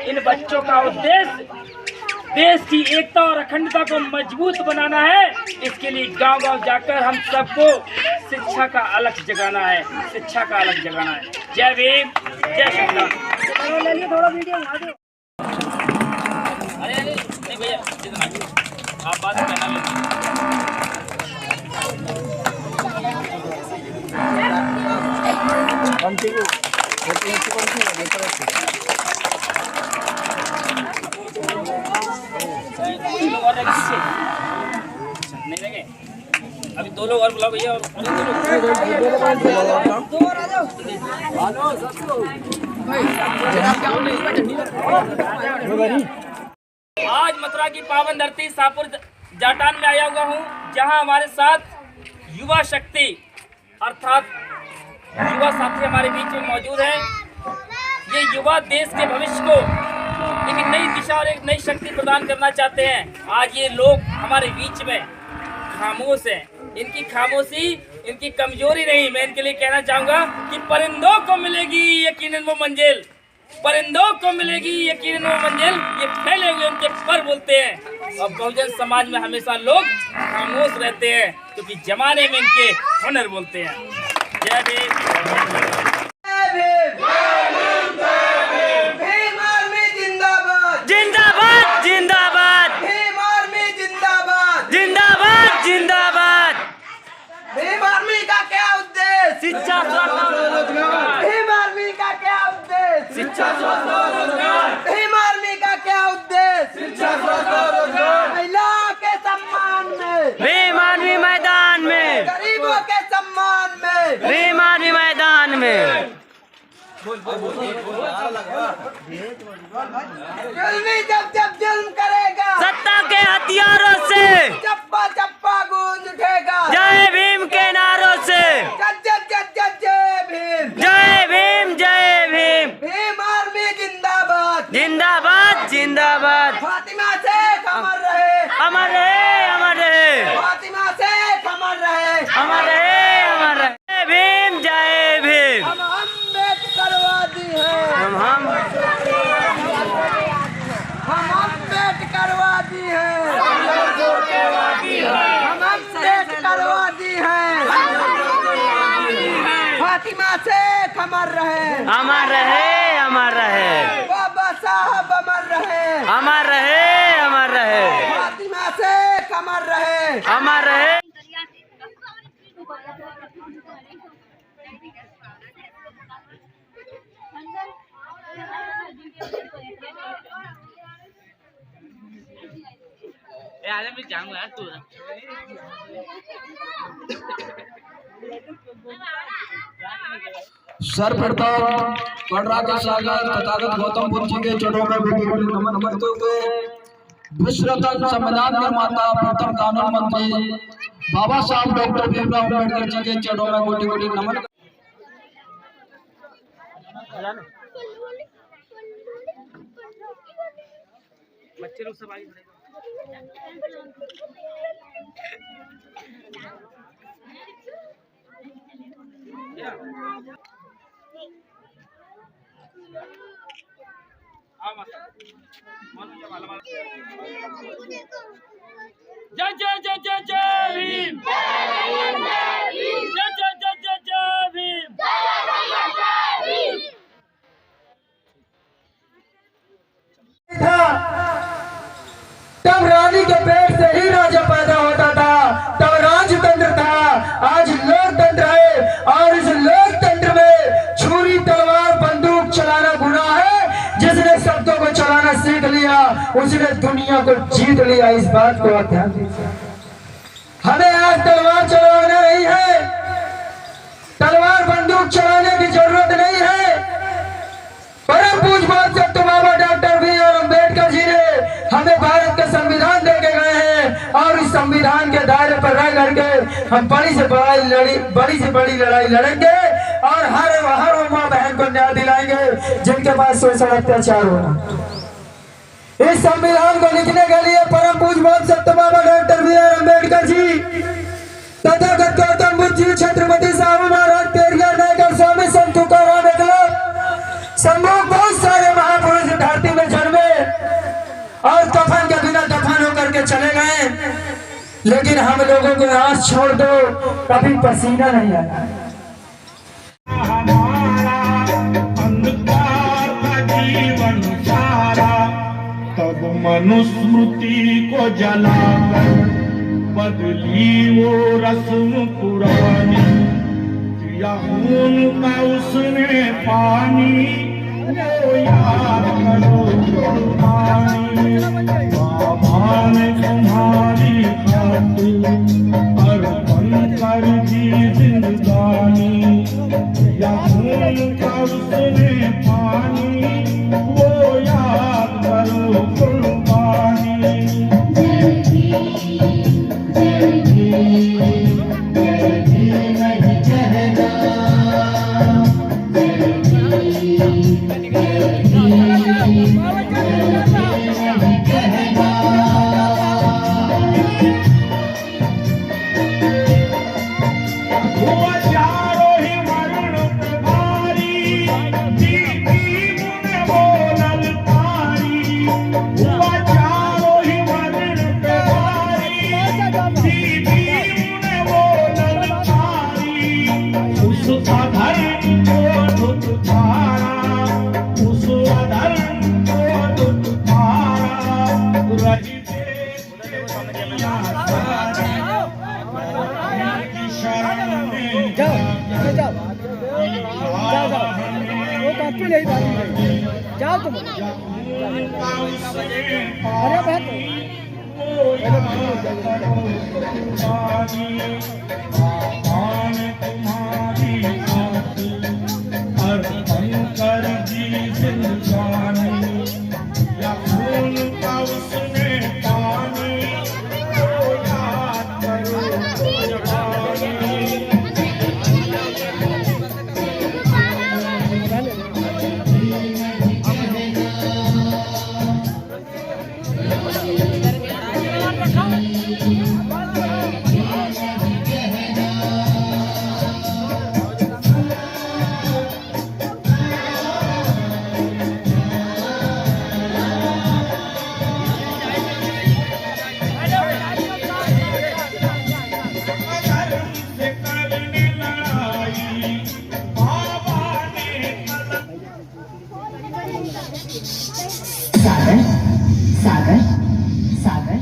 इन बच्चों का उद्देश्य देश की एकता और अखंडता को मजबूत बनाना है। इसके लिए गांव-गांव जाकर हम सबको शिक्षा का अलख जगाना है, शिक्षा का अलख जगाना है। जय भीम, जय श्री थोड़ा वीडियो अरे नहीं भैया, आप बात करना नहीं लगे। अभी 2 लोग और बुलाओ भैया। आज मथुरा की पावन धरती शाहपुर जाटान में आया हुआ हूँ, जहाँ हमारे साथ युवा शक्ति अर्थात युवा साथी हमारे बीच में मौजूद हैं। ये युवा देश के भविष्य को एक नई दिशा और एक नई शक्ति प्रदान करना चाहते हैं। आज ये लोग हमारे बीच में खामोश हैं। इनकी खामोशी इनकी कमजोरी नहीं, मैं इनके लिए कहना चाहूँगा कि परिंदों को मिलेगी यकीनन वो मंजिल, परिंदों को मिलेगी यकीनन वो मंजिल। ये फैले हुए उनके पर बोलते हैं और बहुजन समाज में हमेशा लोग खामोश रहते हैं क्योंकि जमाने में इनके हुनर बोलते हैं। जय भीम। शिक्षा, भीम आर्मी का क्या उद्देश्य? शिक्षा, रोजगार। भीम आर्मी का क्या उद्देश्य? शिक्षा, रोजगार। महिलाओं के सम्मान में, भीम आर्मी मैदान में, गरीबों के सम्मान में, भीम आर्मी मैदान में। जुल्मी जब जुल्म करेगा, सत्ता के हथियारों से चप्पा चप्पा गूंज उठेगा। जय भीम के नारों से जय भीम, जय भीम, जय भीम। भीम आर्मी जिंदाबाद, जिंदाबाद, जिंदाबाद। फातिमा शेख अमर रहे, अमर रहे, अमर रहे। फातिमा शेख अमर रहे, अमर रहे, अमर रहे। जय भीम, जय भीम। हम अम्बेडकरवादी हैं, हम अम्बेडकरवादी हैं, हम अम्बेडकरवादी हैं। फातिमा शेख अमर रहे, अमर रहे, अमर रहे। बाबा साहब अमर रहे, अमर रहे, अमर रहे। फातिमा शेख अमर रहे, अमर रहे। मैं जाऊंगा यार तू। सर्वप्रथम गणराज्य सागर तथागत गौतम बुद्ध जी के चरणों में नमन करते हुए विश्व रत्न संविधान निर्माता प्रथम कानून मंत्री बाबा साहब डॉक्टर भीमराव अम्बेडकर जी के चरणों में कोटि कोटि नमन। बच्चे लोग सब आगे जय जय जय जय जय भीम, जय जय जय जय जय भीम। तब रानी के पेट से ही राजा पैदा होता था, तब राजतंत्र था। आज लोकतंत्र है और इस लोकतंत्र में छुरी तलवार बंदूक चलाना गुनाह है। जिसने शब्दों को चलाना सीख लिया उसने दुनिया को जीत लिया। इस बात को आप ध्यान दीजिए। हमें आज तलवार चलाना नहीं है, तलवार बंदूक चलाने की जरूरत नहीं है। परम पूज्य बाबा डॉक्टर भीमराव अम्बेडकर जी ने हमें भारत का संविधान दे के गए हैं और इस संविधान के दायरे पर रह करके हम बड़ी से बड़ी लड़ाई लड़ेंगे और हर माँ बहन को न्याय दिलाएंगे जिनके पास शोषण अत्याचार होना। इस संविधान को लिखने के लिए परम पूज्य सत्य बाबा डॉक्टर B.R. अम्बेडकर जी, तथागत गौतम बुद्ध जी, छत्रपति साहू महाराज, पेरियार नायकर, स्वामी संत तुकाराम सम्मुख बहुत सारे महापुरुष धरती में जन्मे और कफन के बिना दफन होकर के चले गए, लेकिन हम लोगों को आस छोड़ दो, कभी पसीना नहीं आया। तब मनुस्मृति को जलाकर बदली वो रस्म पुरानी, किया खून का उसने पानी, वो याद करो कुर्बानी। बाबा ने तुम्हारी खातिर अर्पण कर दी जिंदगानी, किया खून का उसने पानी, वो याद करो कुर्बानी। जाओ तुम, अरे बात सागर सागर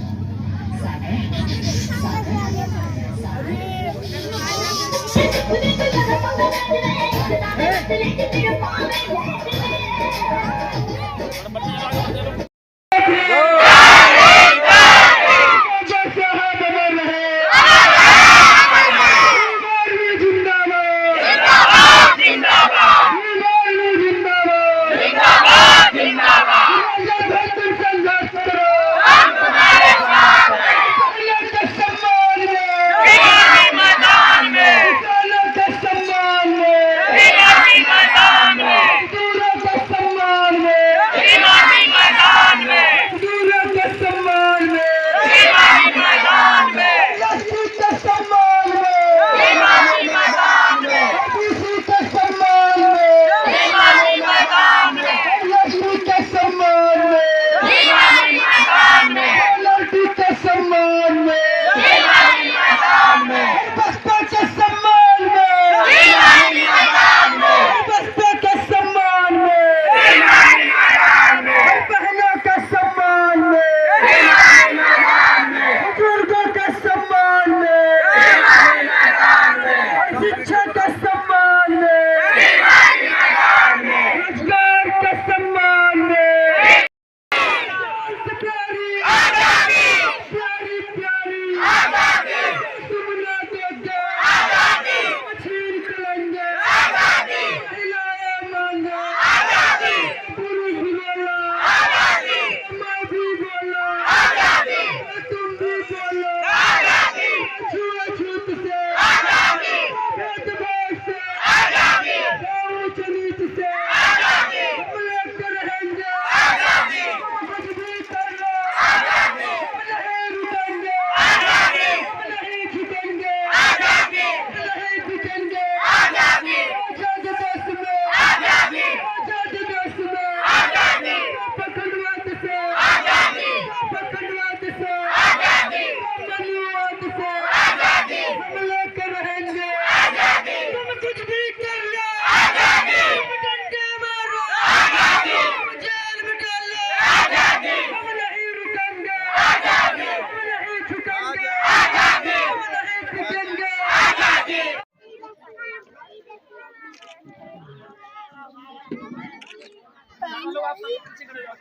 लोग आप पीछे खड़े हो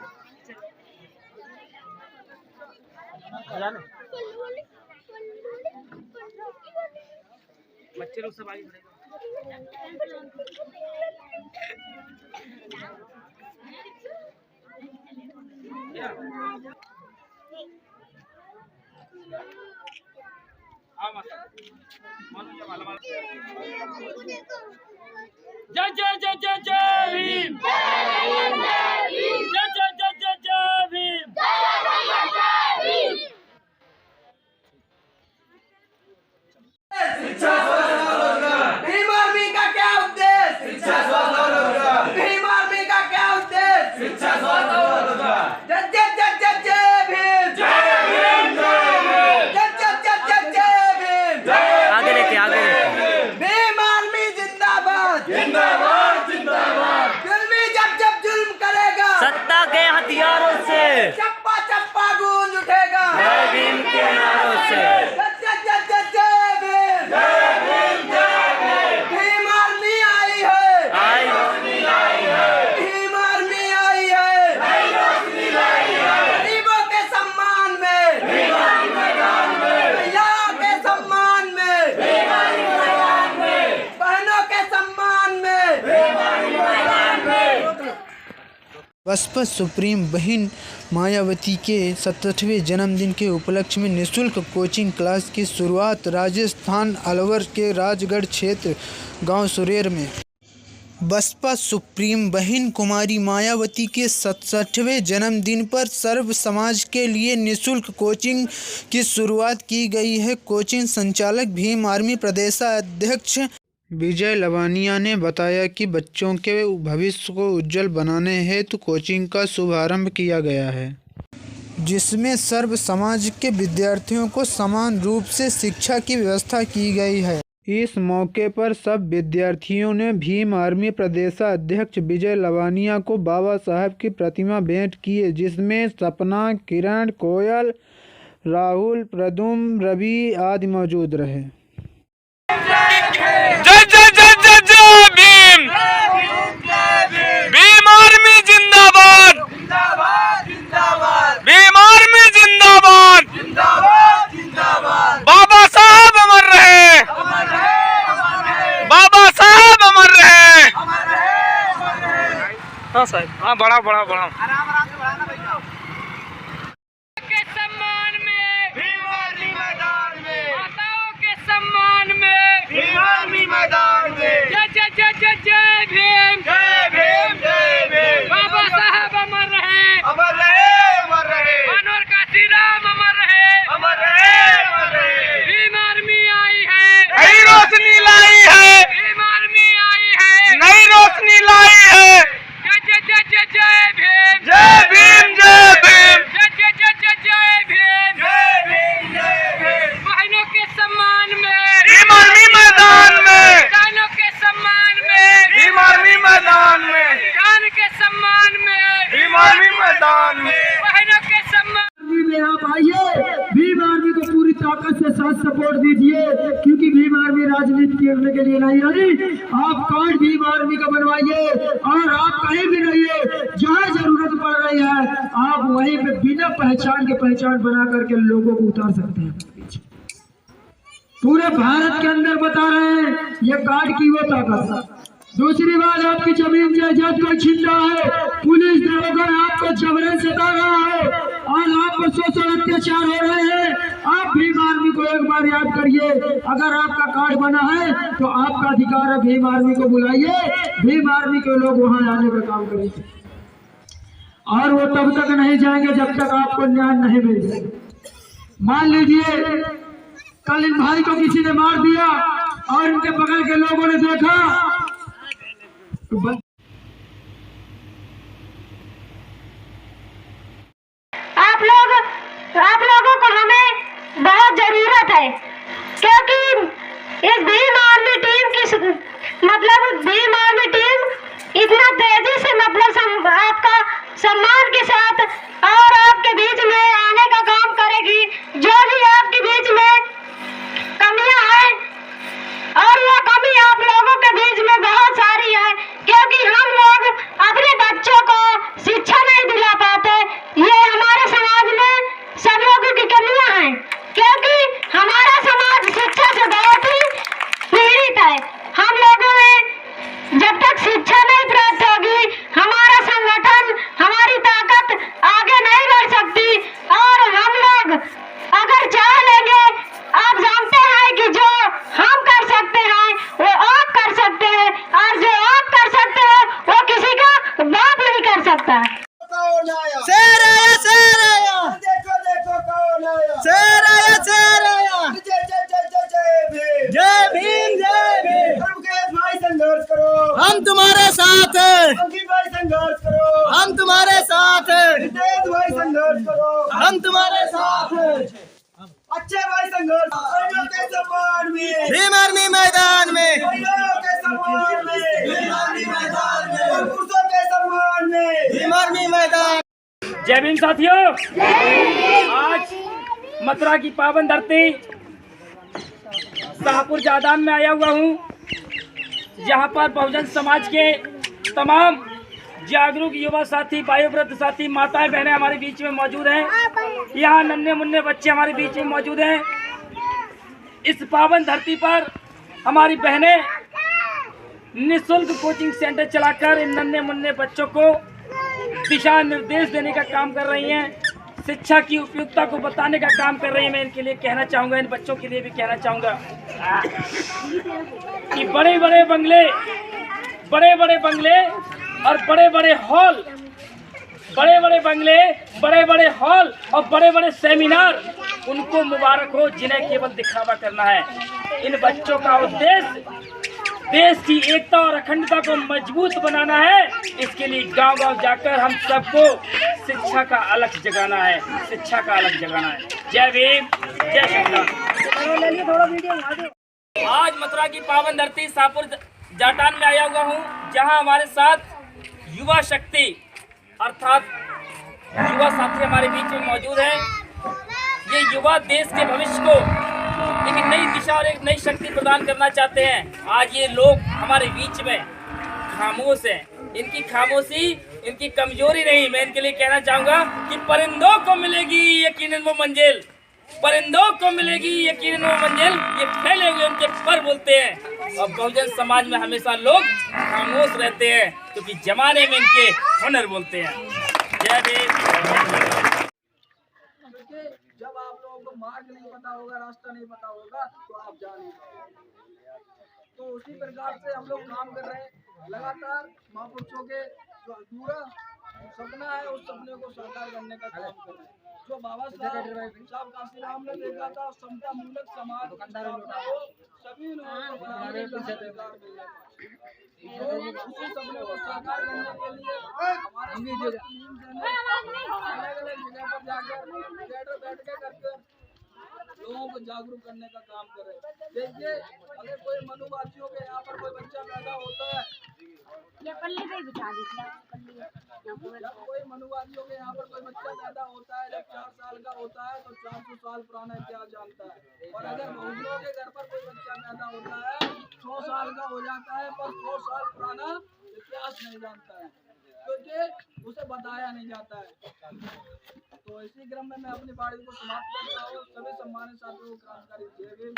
बच्चे लोग सब आगे खड़े जय जय जय जय जय भीम जय जय जय जय जय भीम भीम आर्मी का क्या उद्देश्य भीम आर्मी का क्या उद्देश्य जय जय जय जय जय भीम जय जय जय जय जय भीम आगे लेके भीम आर्मी जिंदाबाद जिंदाबाद जिंदाबाद जुल्मी जब जुल्म करेगा सत्ता के हथियारों से चप्पा चप्पा गूंज उठेगा जय भीम के नारों से जय जय जय जय भीम भीम आर्मी आई है भीम आर्मी आई है गरीबों के सम्मान में महिलाओं के सम्मान में बहनों के सम्मान में बसपा सुप्रीम बहन मायावती के 67वें जन्मदिन के उपलक्ष्य में निःशुल्क कोचिंग क्लास की शुरुआत राजस्थान अलवर के राजगढ़ क्षेत्र गांव सुरेर में। बसपा सुप्रीम बहन कुमारी मायावती के 67वें जन्मदिन पर सर्व समाज के लिए निःशुल्क कोचिंग की शुरुआत की गई है। कोचिंग संचालक भीम आर्मी प्रदेशाध्यक्ष विजय लवानिया ने बताया कि बच्चों के भविष्य को उज्जवल बनाने हेतु कोचिंग का शुभारंभ किया गया है, जिसमें सर्व समाज के विद्यार्थियों को समान रूप से शिक्षा की व्यवस्था की गई है। इस मौके पर सब विद्यार्थियों ने भीम आर्मी प्रदेशाध्यक्ष विजय लवानिया को बाबा साहब की प्रतिमा भेंट की है, जिसमें सपना, किरण, कोयल, राहुल, प्रदुम, रवि आदि मौजूद रहे। जय जय जय जय जय भीम भीम आर्मी जिंदाबाद भीम आर्मी जिंदाबाद बाबा साहब अमर रहे बाबा साहब अमर रहे। हाँ साहब, हाँ बढ़ाओ बढ़ाओ बढ़ाओ। के सम्मान में भीम आर्मी मैदान में माताओं के सम्मान में भीम आर्मी मैदान में जय जय जय जय जय भीम जय भीम बाबा साहब अमर रहे मनोहर काशीराम अमर रहे भीम आर्मी आई है नई रोशनी लाई है भीम आर्मी आई है नई रोशनी लाई है। जय जय जय जय जय भीम जय भीम जय भीम जय जय जय जय जय भीम बहनों के सम्मान में भीम आर्मी मैदान में किसानों के सम्मान में भीम आर्मी मैदान में किसान के सम्मान में भीम आर्मी मैदान में बहनों के सम्मान में आप आइए, भीम आर्मी को पूरी ताकत से साथ सपोर्ट दीजिए, क्योंकि भीम आर्मी राजनीति करने के लिए नहीं आई। आप कार्ड भीम आर्मी का बनवाइए और आप कहीं भी रहिए, जहाँ जरूरत पड़ रही है आप वहीं पे बिना पहचान के पहचान बना करके लोगों को उतार सकते हैं। पूरे भारत के अंदर बता रहे हैं ये कार्ड की वो ताकत। दूसरी बात, आपकी जमीन जायदाद को छीन रहा है, पुलिस दरोगा आपको जबरन सता रहा है और आप पर शोषण अत्याचार हो रहे हैं। आप भीम आर्मी को एक बार याद करिए, अगर आपका कार्ड बना है तो आपका अधिकार है, भीम आर्मी को बुलाइए, भीम आर्मी के लोग वहां आने का काम करेंगे और वो तब तक नहीं जाएंगे जब तक आपको न्याय नहीं मिल जाएगा। मान लीजिए कल इन भाई को किसी ने मार दिया और इनके बगल के लोगों ने देखा आप लोगों को हमें बहुत जरूरत है, क्योंकि इस भीम आर्मी टीम की भीम आर्मी टीम इतना तेजी से आपका सम्मान के साथ और आपके बीच में आने का काम करेगी। जो भी आपके बीच में कमियां हैं और वो कमी आप लोगों के बीच में बहुत सारी है, क्योंकि हम लोग अपने बच्चों को कौन आया, शेर आया, शेर आया, देखो देखो कौन आया, शेर आया, शेर आया। जय जय जय जय जय भीम, जय भीम, जय भीम। मुकेश भाई संघर्ष करो, हम तुम्हारे साथ हैं, अंकित भाई संघर्ष करो, हम तुम्हारे साथ हैं, रितेश भाई संघर्ष करो, हम तुम्हारे साथ हैं। अच्छे भाई संघर्ष, भाइयों के सम्मान में, भीम आर्मी मैदान में, भाइयों के सम्मान में, भीम आर्मी मैदान में, और पुरुषों के सम्मान में, भीम आर्मी मैदान। जय भीम साथियों। आज मथुरा की पावन धरती शाहपुर जादान में आया हुआ हूँ, जहाँ पर बहुजन समाज के तमाम जागरूक युवा साथी, वायुव्रत साथी, माताएं बहनें हमारे बीच में मौजूद हैं। यहाँ नन्हे मुन्ने बच्चे हमारे बीच में मौजूद हैं। इस पावन धरती पर हमारी बहनें निःशुल्क कोचिंग सेंटर चलाकर इन नन्हे मुन्ने बच्चों को दिशा निर्देश देने का काम कर रही हैं, शिक्षा की उपयुक्तता को बताने का काम कर रही हैं। मैं इनके लिए कहना चाहूँगा, इन बच्चों के लिए भी कहना चाहूँगा कि बड़े बड़े बंगले और बड़े बड़े हॉल, बड़े बड़े हॉल और बड़े बड़े सेमिनार उनको मुबारक हो जिन्हें केवल दिखावा करना है। इन बच्चों का उद्देश्य देश की एकता और अखंडता को मजबूत बनाना है। इसके लिए गांव-गांव जाकर हम सबको शिक्षा का अलख जगाना है, शिक्षा का अलख जगाना है। जय भीम, जय श्री आज मथुरा की पावन धरती शाहपुर जाटान में आया हुआ हूँ, जहाँ हमारे साथ युवा शक्ति अर्थात युवा साथी हमारे बीच में मौजूद हैं। ये युवा देश के भविष्य को एक नई दिशा और एक नई शक्ति प्रदान करना चाहते हैं। आज ये लोग हमारे बीच में खामोश हैं। इनकी खामोशी इनकी कमजोरी नहीं, मैं इनके लिए कहना चाहूँगा कि परिंदों को मिलेगी यकीनन वो मंजिल, परिंदों को मिलेगी यकीनन वो मंजिल। ये फैले हुए उनके पर बोलते हैं और बहुजन समाज में हमेशा लोग खामोश रहते हैं क्योंकि जमाने में इनके हुनर बोलते हैं। जय भीम। जब आप लोगों को मार्ग नहीं पता होगा, रास्ता नहीं पता होगा तो आप जाने, तो उसी प्रकार से हम लोग काम कर रहे हैं। लगातार महापुरुषों के जो अधूरा सपना है उस सपने को साकार करने का काम कर रहे हैं। जो बाबा साहब काशीराम ने देखा था समता मूलक समाज, सभी लोगों को उसी सपने को साकार करने के लिए हमारे अलग अलग जगह पर जाकर बैठ के करके लोगों को जागरूक करने का काम करे। देखिए, अगर कोई मनुवासियों के यहाँ पर कोई बच्चा पैदा होता है, जब कोई मनुवासियों के यहाँ पर कोई बच्चा पैदा होता है, जब 4 साल का होता है तो 400 साल पुराना इतिहास जानता है। और अगर बहुजनों के घर पर कोई बच्चा पैदा होता है 100 साल का हो जाता है पर 100 साल पुराना इतिहास नहीं जानता है, क्योंकि उसे बताया नहीं जाता है। तो इसी क्रम में मैं अपनी बाड़ी को समाप्त करता हूँ। सभी सम्मानित साथियों को क्रांतिकारी जय भीम।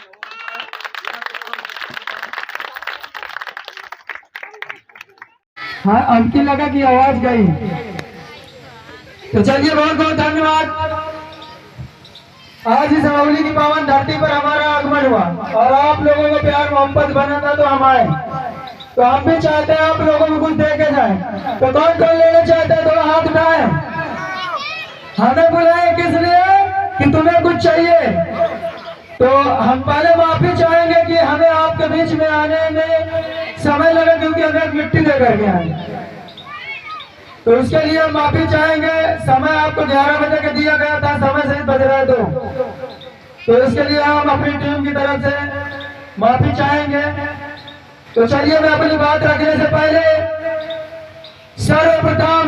हाँ, अब की लगा कि आवाज गई, तो चलिए बहुत बहुत धन्यवाद। आज इस अमौली की पावन धरती पर हमारा आगमन हुआ और आप लोगों को प्यार मोहब्बत बना था तो हम आए। तो हम भी चाहते हैं आप लोगों को कुछ दे के जाए। तो कौन कौन लेना चाहते हैं थोड़ा हाथ उठाए। हमें बुलाए किस लिए कि तुम्हें कुछ चाहिए। तो हम पहले माफी चाहेंगे कि हमें आपके बीच में आने में समय लगा, क्योंकि हमें मिट्टी दे करके आए। तो उसके लिए हम माफी चाहेंगे। समय आपको 11 बजे का दिया गया था, समय से बज रहा है तो इसके लिए हम अपनी टीम की तरफ से माफी चाहेंगे। तो चलिए, मैं अपनी बात रखने से पहले सर्वप्रथम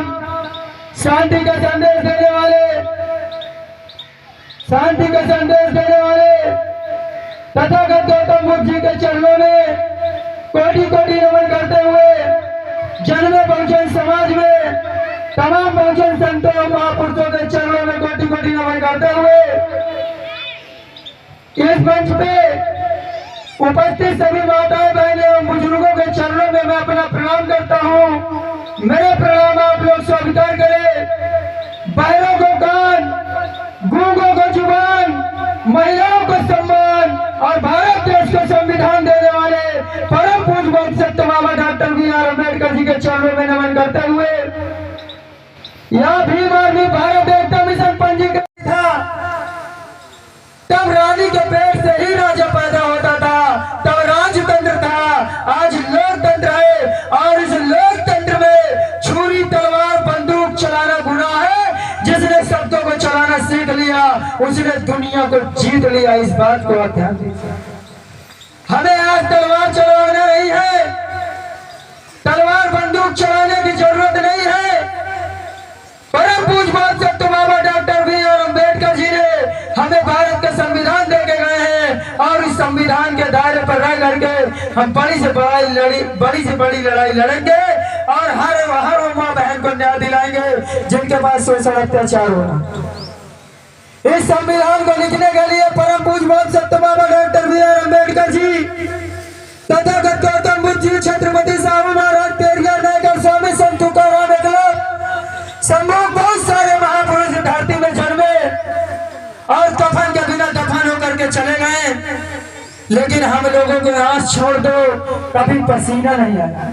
शांति का संदेश देने वाले तथागत गौतम बुद्ध जी के चरणों में कोटि कोटि नमन करते हुए जन्मे बहुजन समाज में तमाम बहुजन संतों महापुरुषों के चरणों में कोटि कोटि नमन करते हुए इस मंच पे उपस्थित सभी माताएं बहनें और बुजुर्गों के चरणों में मैं अपना प्रणाम करता हूँ। मेरे प्रणाम आप लोग स्वीकार करें। बहनों को कान, गूंगों को जुबान, महिलाओं को सम्मान और भारत देश को संविधान देने वाले परम पूज्य बोधिसत्व बाबा doctor B are Ambedkar ji के चरणों में नमन करते हुए या भीम चलाना सीख लिया उसने दुनिया को जीत लिया। इस बात को आप ध्यान दीजिए। हमें आज तलवार चलाना नहीं है, तलवार बंदूक चलाने की जरूरत नहीं है। परम पूज्य बात बाबा डॉक्टर बी.आर. अम्बेडकर जी ने हमें भारत का संविधान दे के गए हैं और इस संविधान के दायरे पर रह करके हम बड़ी से बड़ी लड़ाई लड़ेंगे और हर माँ बहन को न्याय दिलाएंगे जिनके पास शोषण अत्याचार होना। इस संविधान को लिखने के लिए परम पूज्य बाबा डॉक्टर बी.आर. अम्बेडकर जी, तथागत गौतम बुद्ध जी, छत्रपति साहू महाराज, पेरियार नायकर, स्वामी संत तुकाराम सम्भव बहुत सारे महापुरुष धरती में जन्मे और कफन के बिना दफन होकर के चले गए, लेकिन हम लोगों को आस छोड़ दो, कभी पसीना नहीं आया।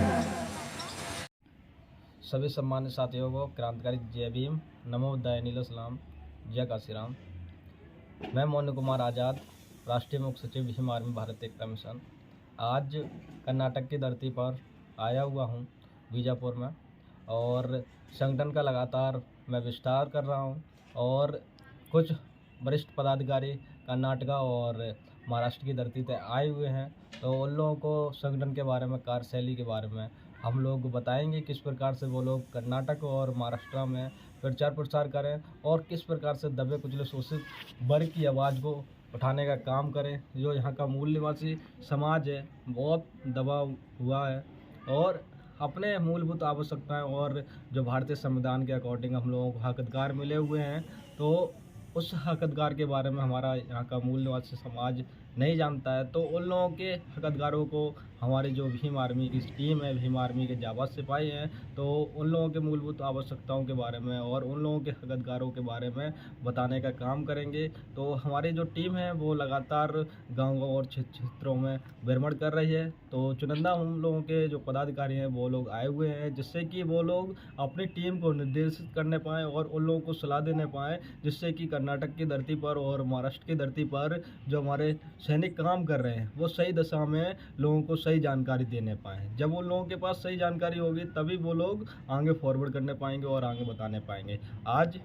सभी सम्मानित साथियों को क्रांतिकारी जय भीम, नमो बुद्धाय, नीलो सलाम, जय काशीराम। मैं मोनू कुमार आज़ाद, राष्ट्रीय मुख्य सचिव भीम आर्मी भारत एकता मिशन। आज कर्नाटक की धरती पर आया हुआ हूँ बीजापुर में और संगठन का लगातार मैं विस्तार कर रहा हूँ और कुछ वरिष्ठ पदाधिकारी कर्नाटका और महाराष्ट्र की धरती पर आए हुए हैं, तो उन लोगों को संगठन के बारे में, कार्यशैली के बारे में हम लोग बताएंगे, किस प्रकार से वो लोग कर्नाटक और महाराष्ट्र में प्रचार प्रसार करें और किस प्रकार से दबे कुचले शोषित वर्ग की आवाज़ को उठाने का काम करें। जो यहाँ का मूल निवासी समाज है बहुत दबा हुआ है और अपने मूलभूत आवश्यकताएं और जो भारतीय संविधान के अकॉर्डिंग हम लोगों को हक अधिकार मिले हुए हैं, तो उस हक अधिकार के बारे में हमारा यहाँ का मूल निवासी समाज नहीं जानता है। तो उन लोगों के हक अधिकारों को हमारी जो भीम आर्मी की टीम है, भीम आर्मी के जाबाज सिपाही हैं, तो उन लोगों के मूलभूत आवश्यकताओं के बारे में और उन लोगों के हक अधिकारों के बारे में बताने का काम करेंगे। तो हमारी जो टीम है वो लगातार गाँव और क्षेत्रों में भ्रमण कर रही है। तो चुनिंदा हम लोगों के जो पदाधिकारी हैं वो लोग आए हुए हैं, जिससे कि वो लोग अपनी टीम को निर्देशित करने पाएँ और उन लोगों को सलाह देने पाएँ, जिससे कि कर्नाटक की धरती पर और महाराष्ट्र की धरती पर जो हमारे सैनिक काम कर रहे हैं वो सही दिशा में लोगों को सही जानकारी देने पाएँ। जब उन लोगों के पास सही जानकारी होगी तभी वो लोग आगे फॉरवर्ड करने पाएंगे और आगे बताने पाएंगे। आज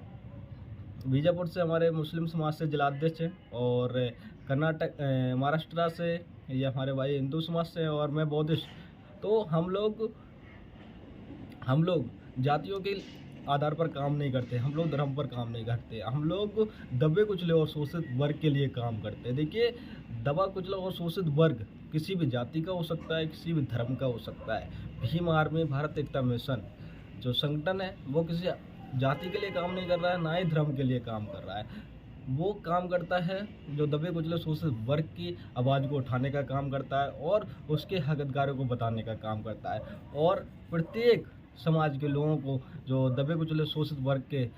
बीजापुर से हमारे मुस्लिम समाज से जिलाध्यक्ष हैं और कर्नाटक महाराष्ट्र से ये हमारे भाई हिंदू समाज से हैं और मैं बौद्धिस्ट। तो हम लोग जातियों के आधार पर काम नहीं करते, हम लोग धर्म पर काम नहीं करते, हम लोग दबे कुचले और शोषित वर्ग के लिए काम करते हैं। देखिए, दबा कुचला और शोषित वर्ग किसी भी जाति का हो सकता है, किसी भी धर्म का हो सकता है। भीम आर्मी भारत एकता मिशन जो संगठन है वो किसी जाति के लिए काम नहीं कर रहा है, ना ही धर्म के लिए काम कर रहा है। वो काम करता है जो दबे कुचले शोषित वर्ग की आवाज़ को उठाने का काम करता है और उसके हक अधिकारों को बताने का काम करता है और प्रत्येक समाज के लोगों को, जो दबे कुचले शोषित वर्ग के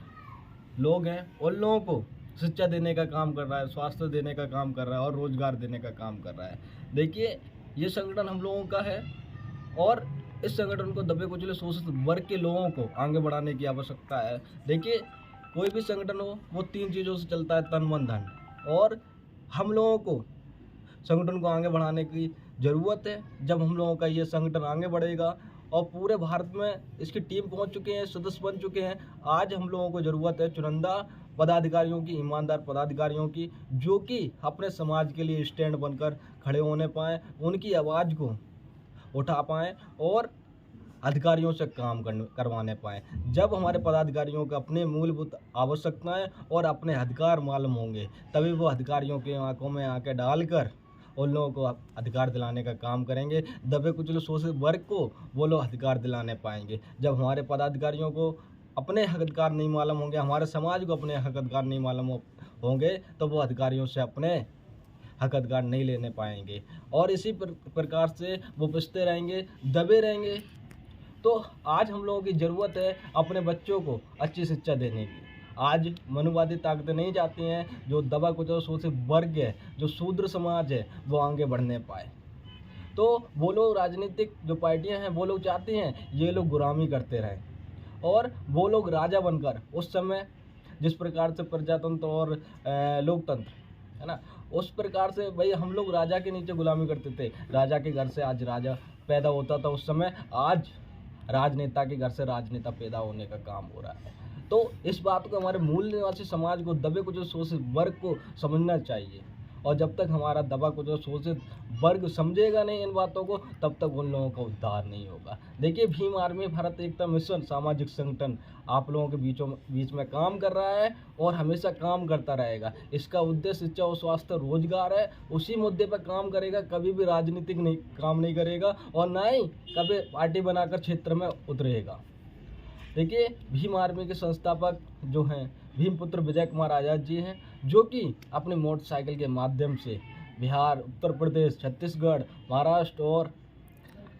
लोग हैं, उन लोगों को शिक्षा देने का काम कर रहा है, स्वास्थ्य देने का काम कर रहा है और रोजगार देने का काम कर रहा है। देखिए, ये संगठन हम लोगों का है और इस संगठन को दबे कुचले शोषित वर्ग के लोगों को आगे बढ़ाने की आवश्यकता है। देखिए, कोई भी संगठन हो वो 3 चीज़ों से चलता है, तन मन धन, और हम लोगों को संगठन को आगे बढ़ाने की ज़रूरत है। जब हम लोगों का ये संगठन आगे बढ़ेगा और पूरे भारत में इसकी टीम पहुंच चुके हैं, सदस्य बन चुके हैं, आज हम लोगों को ज़रूरत है चुनिंदा पदाधिकारियों की, ईमानदार पदाधिकारियों की, जो कि अपने समाज के लिए स्टैंड बनकर खड़े होने पाएँ, उनकी आवाज़ को उठा पाएँ और अधिकारियों से काम करवाने पाएँ। जब हमारे पदाधिकारियों को अपने मूलभूत आवश्यकताएं और अपने अधिकार मालूम होंगे, तभी वो अधिकारियों के आंखों में आंखें डालकर उन लोगों को अधिकार दिलाने का काम करेंगे। दबे कुचले शोषित वर्ग को वो लोग अधिकार दिलाने पाएंगे। जब हमारे पदाधिकारियों को अपने हक अधिकार नहीं मालूम होंगे, हमारे समाज को अपने हक अधिकार नहीं मालूम होंगे, तो वो अधिकारियों से अपने हक अधिकार नहीं लेने पाएंगे और इसी प्रकार से वो पिसते रहेंगे, दबे रहेंगे। तो आज हम लोगों की ज़रूरत है अपने बच्चों को अच्छी शिक्षा देने की। आज मनुवादी ताकतें नहीं चाहती हैं जो दबा कुचला शोषित वर्ग है, जो शूद्र समाज है, वो आगे बढ़ने पाए। तो वो लोग, राजनीतिक जो पार्टियां हैं, वो लोग चाहती हैं ये लोग गुलामी करते रहें और वो लोग राजा बनकर, उस समय जिस प्रकार से प्रजातंत्र और लोकतंत्र है ना, उस प्रकार से भाई हम लोग राजा के नीचे गुलामी करते थे। राजा के घर से आज राजा पैदा होता था उस समय, आज राजनेता के घर से राजनेता पैदा होने का काम हो रहा है। तो इस बात को हमारे मूल निवासी समाज को, दबे कुचले शोषित वर्ग को समझना चाहिए। और जब तक हमारा दबा कुचला शोषित वर्ग समझेगा नहीं इन बातों को, तब तक उन लोगों का उद्धार नहीं होगा। देखिए, भीम आर्मी भारत एकता मिशन सामाजिक संगठन आप लोगों के बीच में काम कर रहा है और हमेशा काम करता रहेगा। इसका उद्देश्य शिक्षा और स्वास्थ्य रोजगार है। उसी मुद्दे पर काम करेगा, कभी भी राजनीतिक काम नहीं करेगा और ना ही कभी पार्टी बनाकर क्षेत्र में उतरेगा। देखिए, भीम आर्मी के संस्थापक जो हैं भीमपुत्र विजय कुमार आज़ाद जी हैं, जो कि अपनी मोटरसाइकिल के माध्यम से बिहार, उत्तर प्रदेश, छत्तीसगढ़, महाराष्ट्र और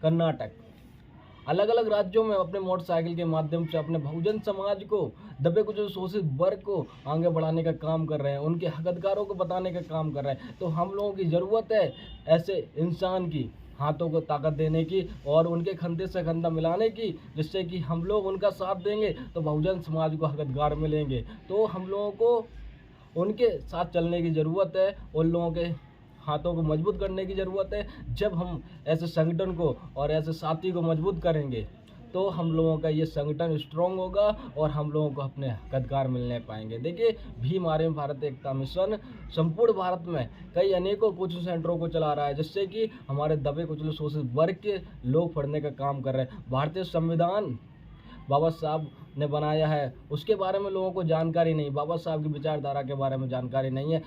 कर्नाटक अलग अलग राज्यों में अपने मोटरसाइकिल के माध्यम से अपने बहुजन समाज को, दबे कुचले शोषित वर्ग को आगे बढ़ाने का काम कर रहे हैं, उनके हक अधिकारों को बताने का काम कर रहे हैं। तो हम लोगों की ज़रूरत है ऐसे इंसान की, हाथों को ताकत देने की और उनके कंधे से कंधा मिलाने की, जिससे कि हम लोग उनका साथ देंगे तो बहुजन समाज को हक अधिकार मिलेंगे। तो हम लोगों को उनके साथ चलने की ज़रूरत है, उन लोगों के हाथों को मजबूत करने की ज़रूरत है। जब हम ऐसे संगठन को और ऐसे साथी को मजबूत करेंगे तो हम लोगों का ये संगठन स्ट्रॉन्ग होगा और हम लोगों को अपने हक अधिकार मिलने पाएंगे। देखिए, भीम आर्मी भारत एकता मिशन संपूर्ण भारत में कई अनेकों कोचिंग सेंटरों को चला रहा है, जिससे कि हमारे दबे कुचले शोषित वर्ग के लोग पढ़ने का काम कर रहे हैं। भारतीय संविधान बाबा साहब ने बनाया है, उसके बारे में लोगों को जानकारी नहीं, बाबा साहब की विचारधारा के बारे में जानकारी नहीं है।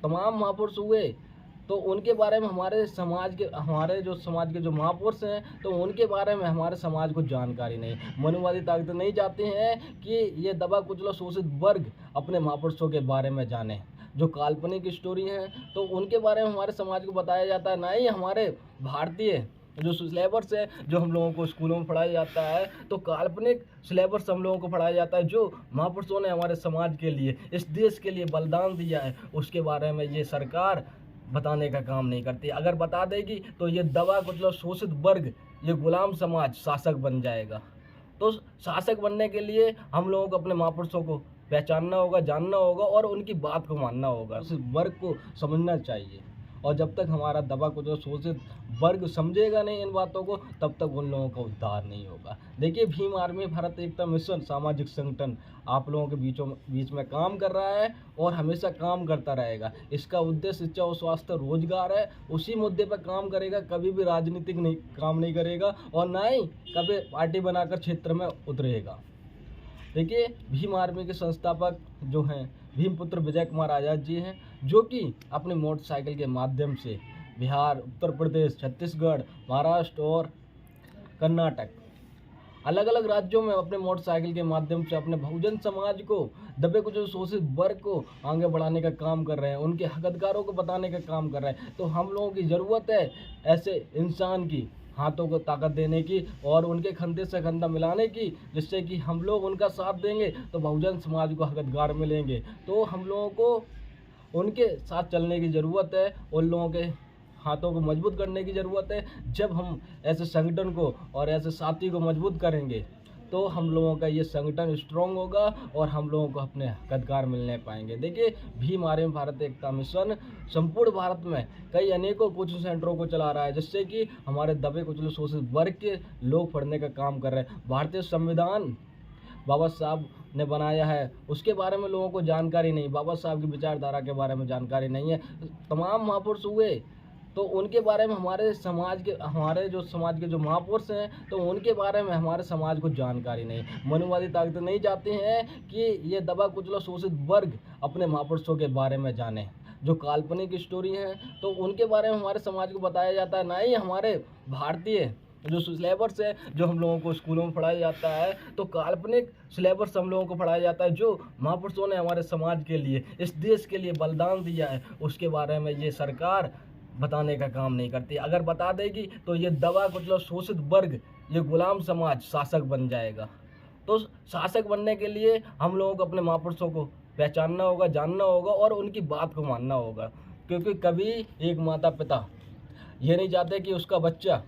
तमाम महापुरुष हुए तो उनके बारे में हमारे समाज के जो महापुरुष हैं, तो उनके बारे में हमारे समाज को जानकारी नहीं। मनुवादी ताकतें नहीं चाहती हैं कि ये दबा कुचला शोषित वर्ग अपने महापुरुषों के बारे में जाने। जो काल्पनिक स्टोरी हैं तो उनके बारे में हमारे समाज को बताया जाता है, ना ही हमारे भारतीय जो सिलेबस है जो हम लोगों को स्कूलों में पढ़ाया जाता है, तो काल्पनिक सिलेबस हम लोगों को पढ़ाया जाता है। जो महापुरुषों ने हमारे समाज के लिए, इस देश के लिए बलिदान दिया है, उसके बारे में ये सरकार बताने का काम नहीं करती। अगर बता देगी तो ये दबा कुचला शोषित वर्ग, ये गुलाम समाज शासक बन जाएगा। तो शासक बनने के लिए हम लोगों को अपने महापुरुषों को पहचानना होगा, जानना होगा और उनकी बात को मानना होगा। उस वर्ग को समझना चाहिए और जब तक हमारा दबा कुचला शोषित वर्ग समझेगा नहीं इन बातों को, तब तक उन लोगों का उद्धार नहीं होगा। देखिए, भीम आर्मी भारत एकता मिशन सामाजिक संगठन आप लोगों के बीच में काम कर रहा है और हमेशा काम करता रहेगा। इसका उद्देश्य शिक्षा और स्वास्थ्य रोजगार है। उसी मुद्दे पर काम करेगा, कभी भी राजनीतिक काम नहीं करेगा और ना ही कभी पार्टी बनाकर क्षेत्र में उतरेगा। देखिए, भीम आर्मी के संस्थापक जो हैं भीमपुत्र विजय कुमार आज़ाद जी हैं, जो कि अपनी मोटरसाइकिल के माध्यम से बिहार, उत्तर प्रदेश, छत्तीसगढ़, महाराष्ट्र और कर्नाटक अलग अलग राज्यों में अपने मोटरसाइकिल के माध्यम से अपने बहुजन समाज को, दबे कुचले शोषित वर्ग को आगे बढ़ाने का काम कर रहे हैं, उनके हक अधिकारों को बताने का काम कर रहे हैं। तो हम लोगों की ज़रूरत है ऐसे इंसान की, हाथों को ताकत देने की और उनके कंधे से कंधा मिलाने की, जिससे कि हम लोग उनका साथ देंगे तो बहुजन समाज को हक अधिकार मिलेंगे। तो हम लोगों को उनके साथ चलने की ज़रूरत है, उन लोगों के हाथों को मजबूत करने की ज़रूरत है। जब हम ऐसे संगठन को और ऐसे साथी को मजबूत करेंगे तो हम लोगों का ये संगठन स्ट्रॉन्ग होगा और हम लोगों को अपने हक अधिकार मिलने पाएंगे। देखिए, भीम आर्मी भारत एकता मिशन संपूर्ण भारत में कई अनेकों कोचिंग सेंटरों को चला रहा है, जिससे कि हमारे दबे कुचले शोषित वर्ग के लोग पढ़ने का काम कर रहे हैं। भारतीय संविधान बाबा साहब ने बनाया है, उसके बारे में लोगों को जानकारी नहीं, बाबा साहब की विचारधारा के बारे में जानकारी नहीं है। तमाम महापुरुष हुए तो उनके बारे में हमारे समाज के जो महापुरुष हैं, तो उनके बारे में हमारे समाज को जानकारी नहीं। मनुवादी ताकतें नहीं चाहती हैं कि ये दबा कुचला शोषित वर्ग अपने महापुरुषों के बारे में जाने। जो काल्पनिक स्टोरी हैं तो उनके बारे में हमारे समाज को बताया जाता है, ना ही हमारे भारतीय जो सिलेबस है जो हम लोगों को स्कूलों में पढ़ाया जाता है, तो काल्पनिक सिलेबस हम लोगों को पढ़ाया जाता है। जो महापुरुषों ने हमारे समाज के लिए, इस देश के लिए बलिदान दिया है, उसके बारे में ये सरकार बताने का काम नहीं करती। अगर बता देगी तो ये दबा कुचला शोषित वर्ग, ये गुलाम समाज शासक बन जाएगा। तो शासक बनने के लिए हम लोगों को अपने महापुरुषों को पहचानना होगा, जानना होगा और उनकी बात को मानना होगा। क्योंकि कभी एक माता पिता ये नहीं चाहते कि उसका बच्चा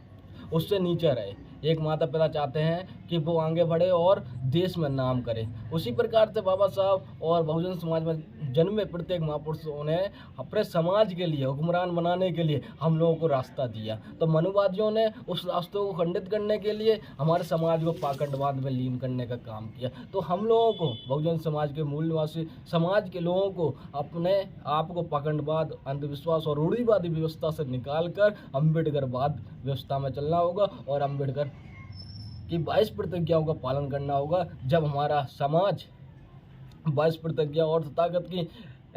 उससे नीचे रहे। एक माता पिता चाहते हैं कि वो आगे बढ़े और देश में नाम करे। उसी प्रकार से बाबा साहब और बहुजन समाज में जन्मे प्रत्येक महापुरुषों ने अपने समाज के लिए हुक्मरान बनाने के लिए हम लोगों को रास्ता दिया। तो मनुवादियों ने उस रास्ते को खंडित करने के लिए हमारे समाज को पाखंडवाद में लीन करने का काम किया। तो हम लोगों को, बहुजन समाज के मूल निवासी समाज के लोगों को अपने आप को पाखंडवाद, अंधविश्वास और रूढ़िवादी व्यवस्था से निकालकर अम्बेडकरवाद व्यवस्था में चलना होगा और अम्बेडकर की 22 प्रतिज्ञाओं का पालन करना होगा। जब हमारा समाज 22 प्रतिज्ञा और तथागत की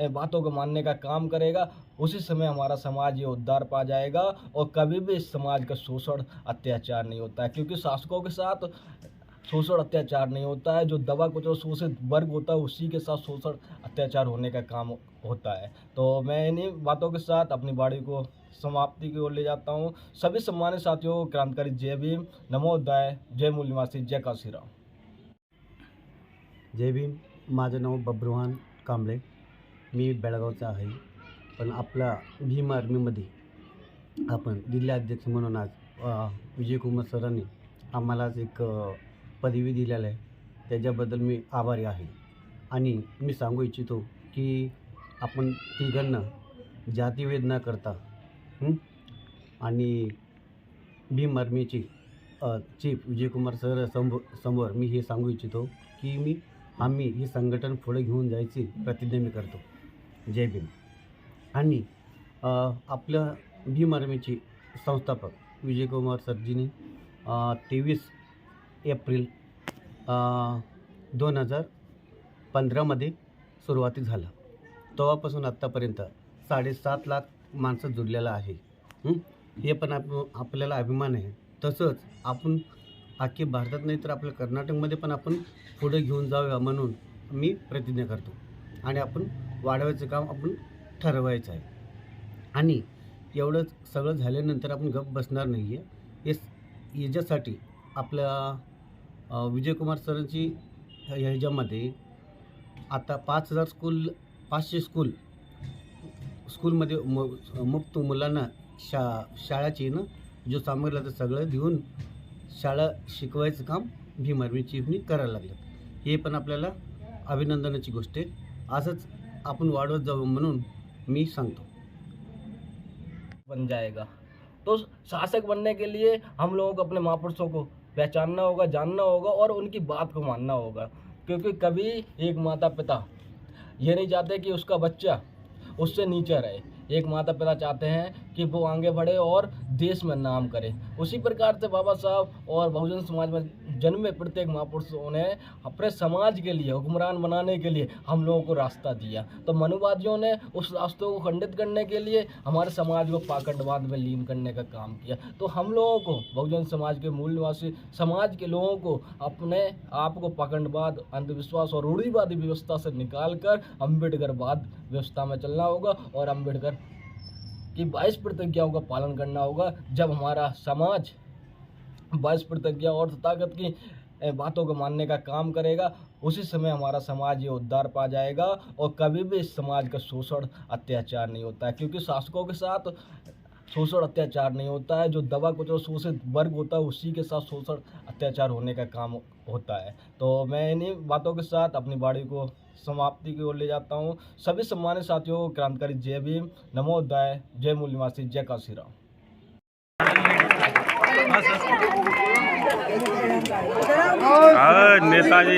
बातों को मानने का काम करेगा, उसी समय हमारा समाज ये उद्धार पा जाएगा और कभी भी इस समाज का शोषण अत्याचार नहीं होता है, क्योंकि शासकों के साथ शोषण अत्याचार नहीं होता है। जो दबा कुचल शोषित वर्ग होता है उसी के साथ शोषण अत्याचार होने का काम होता है। तो मैं इन्हीं बातों के साथ अपनी वाणी को समाप्ति की ओर ले जाता हूँ। सभी सम्मानित साथियों को क्रांतिकारी जय भीम, नमोदय, जय मूल निवासी, जय काशीराम। जय भीम. माझं नाव बब्रुवान कांबळे. मी बेळगावचा आहे, पण आपला भीम आर्मीमध्ये आपण जिल्हाध्यक्ष म्हणून आज विजयकुमार सरांनी आम्हाला एक पदवी दिलेलं आहे, त्याच्याबद्दल मी आभारी आहे. आणि मी सांगू इच्छितो की आपण तिघांना जातीभेद न करता आणि भीम आर्मीची चीफ विजयकुमार सर समोर मी हे सांगू इच्छितो की आम्ही हे संघटन पुढे घेऊन जायची प्रतिज्ञा मी करतो. जय भीम. आणि आपल्या भीम आर्मीचे संस्थापक विजयकुमार सरजींनी 23 एप्रिल 2015मध्ये सुरुवाती झाला. तेव्हापासून आत्तापर्यंत 7.5 लाख माणसं जुळलेलं आहे. हे पण आपल्याला अभिमान आहे. तसंच आपण अख्खे भारतात नाही तर आपल्या कर्नाटकमध्ये पण आपण पुढे घेऊन जाऊया म्हणून मी प्रतिज्ञा करतो. आणि आपण वाढवायचं काम आपण ठरवायचं आहे. आणि एवढं सगळं झाल्यानंतर आपण गप्प बसणार नाही आहे. याच्यासाठी आपल्या विजयकुमार सरांची ह्याच्यामध्ये आता 500 स्कूलमध्ये मुक्त मुलांना शाळाची जो सामग्री लागतं सगळं देऊन शाळा शिकवायचं काम भीम आर्मी चीफनी करायला लागलं. हे पण आपल्याला अभिनंदनाची गोष्ट आहे. असंच आपण वाढवत जाऊ म्हणून मी सांगतो. बन जाएगा तो शासक बनने के लिए हम लोगों को अपने महापुरुषों को पहचानना होगा, जानना होगा और उनकी बात को मानना होगा। क्योंकि कभी एक माता पिता ये नहीं चाहते कि उसका बच्चा उससे नीचे रहे। एक माता पिता चाहते हैं कि वो आगे बढ़े और देश में नाम करे। उसी प्रकार से बाबा साहब और बहुजन समाज में जन्मे प्रत्येक महापुरुषों ने अपने समाज के लिए हुक्मरान बनाने के लिए हम लोगों को रास्ता दिया। तो मनुवादियों ने उस रास्ते को खंडित करने के लिए हमारे समाज को पाखंडवाद में लीन करने का काम किया। तो हम लोगों को, बहुजन समाज के मूल निवासी समाज के लोगों को अपने आप को पाखंडवाद, अंधविश्वास और रूढ़िवादी व्यवस्था से निकालकर अम्बेडकरवाद व्यवस्था में चलना होगा और अम्बेडकर की 22 प्रतिज्ञाओं का पालन करना होगा। जब हमारा समाज 22 प्रतिज्ञा और तथागत की बातों को मानने का काम करेगा, उसी समय हमारा समाज ये उद्धार पा जाएगा और कभी भी इस समाज का शोषण अत्याचार नहीं होता है। क्योंकि शासकों के साथ शोषण अत्याचार नहीं होता है। जो दबा कुचल शोषित वर्ग होता है उसी के साथ शोषण अत्याचार होने का काम होता है। तो मैं इन्हीं बातों के साथ अपनी वाणी को समाप्ति की ओर ले जाता हूँ। सभी सम्मानित साथियों को क्रांतिकारी जय भीम, नमोदय, जय मूल निवासी, जय काशीराम। नेताजी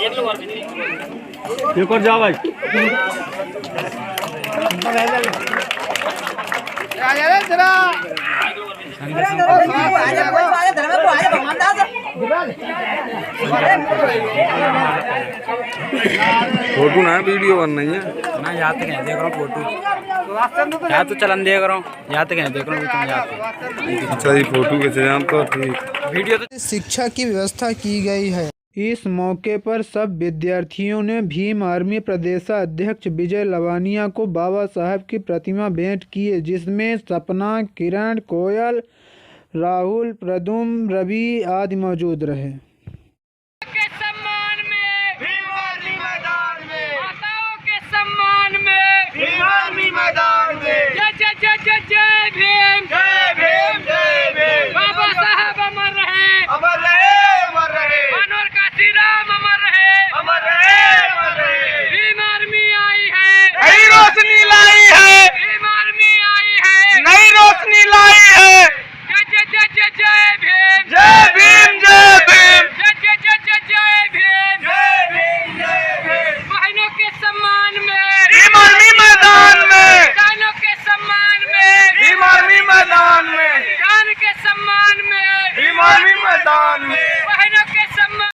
ये बात एक और जाओ भाई। फोटो ना वीडियो बन नहीं है ना, यहाँ तक नहीं देख रहा हूँ फोटो, यहाँ तो चलन देख रहा हूँ, यहाँ तक नहीं देख रहा हूँ। अच्छा जी, फोटो के चलन तो ठीक, वीडियो तो शिक्षा की व्यवस्था की गई है। इस मौके पर सब विद्यार्थियों ने भीम आर्मी प्रदेशाध्यक्ष विजय लवानिया को बाबा साहब की प्रतिमा भेंट की है, जिसमें सपना, किरण, कोयल, राहुल, प्रदुम, रवि आदि मौजूद रहे। भीम जय भीम जय भीम। बाबा साहब अमर रहे अमर रहे अमर रहे। मनोहर काशीराम अमर रहे अमर रहे अमर रहे। भीम आर्मी आई है नई रोशनी लाई है। भीम आर्मी आई है नई रोशनी लाई है। जय जय जय जय जय